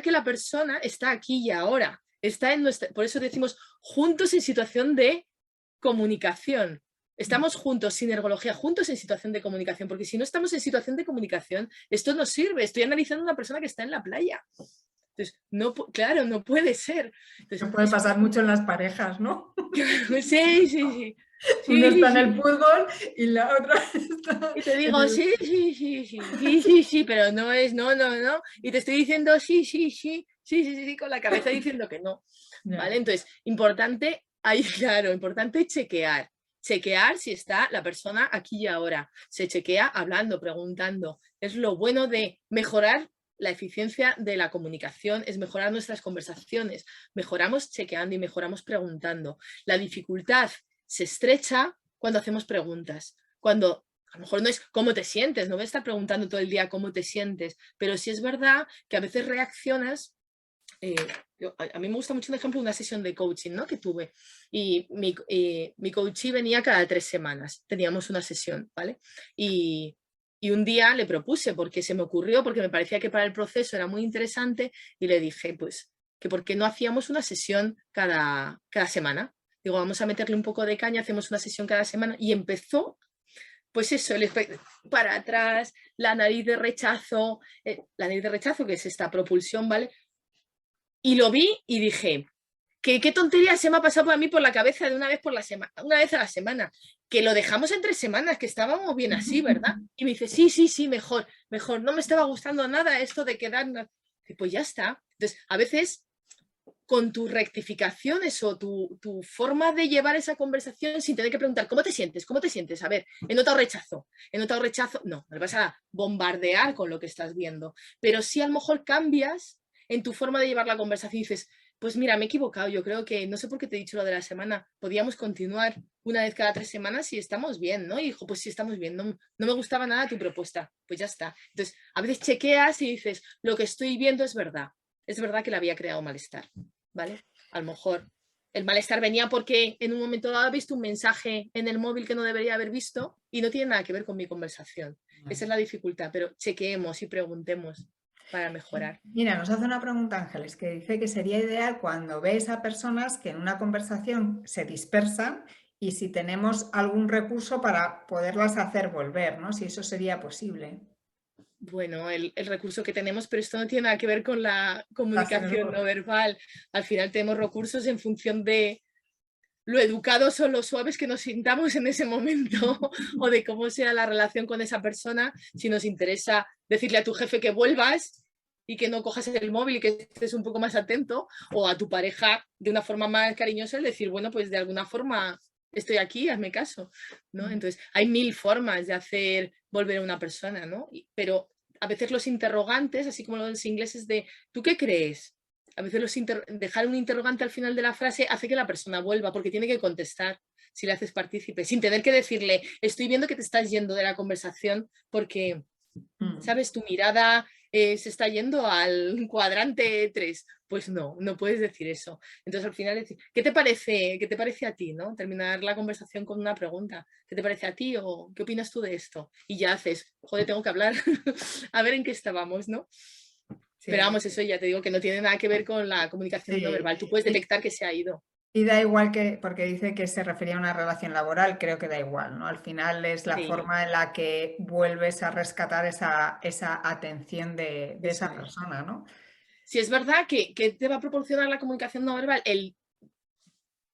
que la persona está aquí y ahora, está en nuestra, por eso decimos juntos en situación de comunicación, Estamos juntos, sinergología, juntos en situación de comunicación, porque si no estamos en situación de comunicación, esto no sirve. Estoy analizando a una persona que está en la playa. Entonces, no, claro, no puede ser. Que Entonces, puede pasar mucho en las parejas, ¿no? sí, sí, sí. Uno Sí, está en el sí. fútbol y la otra está Y te en digo, el... sí, sí, sí, sí, sí, sí, sí, pero no es, no, no, no. Y te estoy diciendo sí, sí, sí, sí, sí, sí, sí, con la cabeza diciendo que no. ¿Vale? Ya. Entonces, importante, ahí, claro, importante chequear. Chequear si está la persona aquí y ahora. Se chequea hablando, preguntando. Es lo bueno de mejorar la eficiencia de la comunicación, es mejorar nuestras conversaciones. Mejoramos chequeando y mejoramos preguntando. La dificultad se estrecha cuando hacemos preguntas. Cuando a lo mejor no es cómo te sientes, no voy a estar preguntando todo el día cómo te sientes, pero sí es verdad que a veces reaccionas. A mí me gusta mucho un ejemplo de una sesión de coaching, ¿no?, que tuve, y mi coachee venía cada 3 semanas, teníamos una sesión, ¿vale? Y un día le propuse, porque se me ocurrió, porque me parecía que para el proceso era muy interesante, y le dije, pues, que por qué no hacíamos una sesión cada semana. Digo, vamos a meterle un poco de caña, hacemos una sesión cada semana, y empezó, pues eso, para atrás, la nariz de rechazo, que es esta propulsión, ¿vale? Y lo vi y dije, ¿qué tontería se me ha pasado por mí por la cabeza de una vez a la semana? Que lo dejamos en 3 semanas, que estábamos bien así, ¿verdad? Y me dice, sí, sí, sí, mejor, mejor. No me estaba gustando nada esto de quedarnos. Pues ya está. Entonces, a veces, con tus rectificaciones o tu forma de llevar esa conversación sin tener que preguntar, ¿cómo te sientes? ¿Cómo te sientes? A ver, he notado rechazo. He notado rechazo. No, me vas a bombardear con lo que estás viendo. Pero si a lo mejor cambias en tu forma de llevar la conversación y dices, pues mira, me he equivocado, yo creo que, no sé por qué te he dicho lo de la semana, podíamos continuar una vez cada 3 semanas y estamos bien, ¿no? Y dijo, pues sí, estamos bien, no, no me gustaba nada tu propuesta, pues ya está. Entonces, a veces chequeas y dices, lo que estoy viendo es verdad que le había creado malestar, ¿vale? A lo mejor el malestar venía porque en un momento dado he visto un mensaje en el móvil que no debería haber visto y no tiene nada que ver con mi conversación. Esa es la dificultad, pero chequeemos y preguntemos para mejorar. Mira, nos hace una pregunta Ángeles, que dice que sería ideal cuando ves a personas que en una conversación se dispersan y si tenemos algún recurso para poderlas hacer volver, ¿no? Si eso sería posible. Bueno, el recurso que tenemos, pero esto no tiene nada que ver con la Hacer comunicación algo. no verbal. Al final tenemos recursos en función de lo educados o lo suaves que nos sintamos en ese momento o de cómo sea la relación con esa persona. Si nos interesa decirle a tu jefe que vuelvas y que no cojas el móvil y que estés un poco más atento, o a tu pareja de una forma más cariñosa el decir, bueno, pues de alguna forma estoy aquí, hazme caso, ¿no? Entonces, hay 1000 formas de hacer volver a una persona, ¿no? Pero a veces los interrogantes, así como los ingleses de, ¿tú qué crees? A veces dejar un interrogante al final de la frase hace que la persona vuelva porque tiene que contestar si le haces partícipe, sin tener que decirle, estoy viendo que te estás yendo de la conversación porque, ¿sabes? Tu mirada se está yendo al cuadrante 3. Pues no, no puedes decir eso. Entonces al final decir, ¿qué te parece a ti? ¿No? Terminar la conversación con una pregunta. ¿Qué te parece a ti o qué opinas tú de esto? Y ya haces, joder, tengo que hablar, a ver en qué estábamos, ¿no? Pero Sí, vamos, eso ya te digo que no tiene nada que ver con la comunicación no sí. verbal. Tú puedes detectar que se ha ido. Y da igual que, porque dice que se refería a una relación laboral, creo que da igual, ¿no? Al final es la Sí, forma en la que vuelves a rescatar esa atención de eso esa es. persona, ¿no? Si es verdad que te va a proporcionar la comunicación no verbal el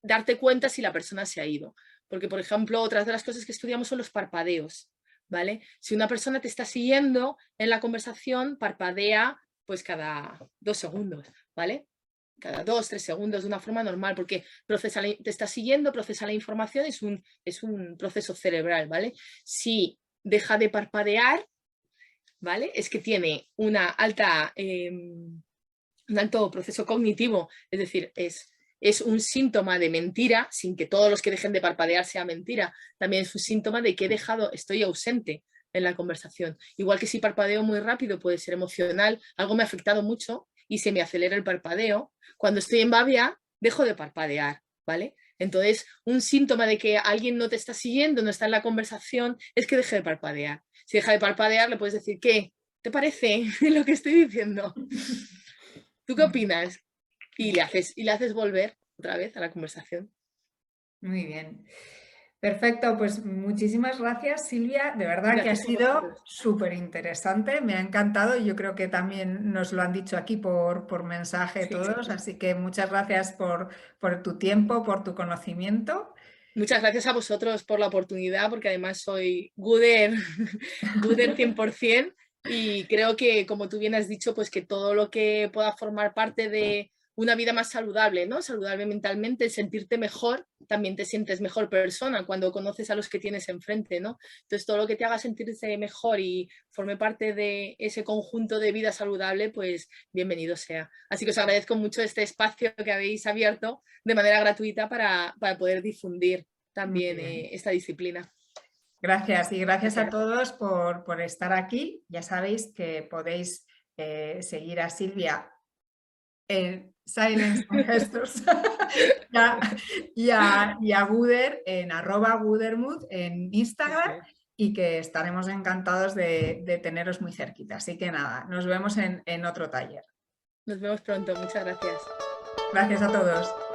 darte cuenta si la persona se ha ido. Porque, por ejemplo, otras de las cosas que estudiamos son los parpadeos, ¿vale? Si una persona te está siguiendo en la conversación, parpadea pues cada 2 segundos, ¿vale? Cada 2, 3 segundos de una forma normal, porque te está siguiendo, procesa la información, es un proceso cerebral, ¿vale? Si deja de parpadear, ¿vale? Es que tiene un alto proceso cognitivo, es decir, es un síntoma de mentira, sin que todos los que dejen de parpadear sea mentira, también es un síntoma de que estoy ausente en la conversación. Igual que si parpadeo muy rápido puede ser emocional, algo me ha afectado mucho y se me acelera el parpadeo. Cuando estoy en babia, dejo de parpadear, ¿vale? Entonces, un síntoma de que alguien no te está siguiendo, no está en la conversación, es que deje de parpadear. Si deja de parpadear, le puedes decir, ¿qué? ¿Te parece lo que estoy diciendo? ¿Tú qué opinas? Y le haces volver otra vez a la conversación. Muy bien. Perfecto, pues muchísimas gracias, Silvia. De verdad que ha Gracias a sido vosotros. súper interesante, me ha encantado y yo creo que también nos lo han dicho aquí por mensaje Sí. todos, así que muchas gracias por tu tiempo, por tu conocimiento. Muchas gracias a vosotros por la oportunidad, porque además soy Gooder, Gooder 100%, y creo que, como tú bien has dicho, pues que todo lo que pueda formar parte de una vida más saludable, ¿no? Saludable mentalmente, sentirte mejor, también te sientes mejor persona cuando conoces a los que tienes enfrente, ¿no? Entonces, todo lo que te haga sentirse mejor y forme parte de ese conjunto de vida saludable, pues bienvenido sea. Así que os agradezco mucho este espacio que habéis abierto de manera gratuita para poder difundir Muy también bien. esta disciplina. Gracias y gracias a Gracias. todos por estar aquí. Ya sabéis que podéis seguir a Silvia en Silence and Gestures y a Guder en @Gudermood en Instagram y que estaremos encantados de teneros muy cerquita. Así que nada, nos vemos en otro taller. Nos vemos pronto. Muchas gracias. Gracias a todos.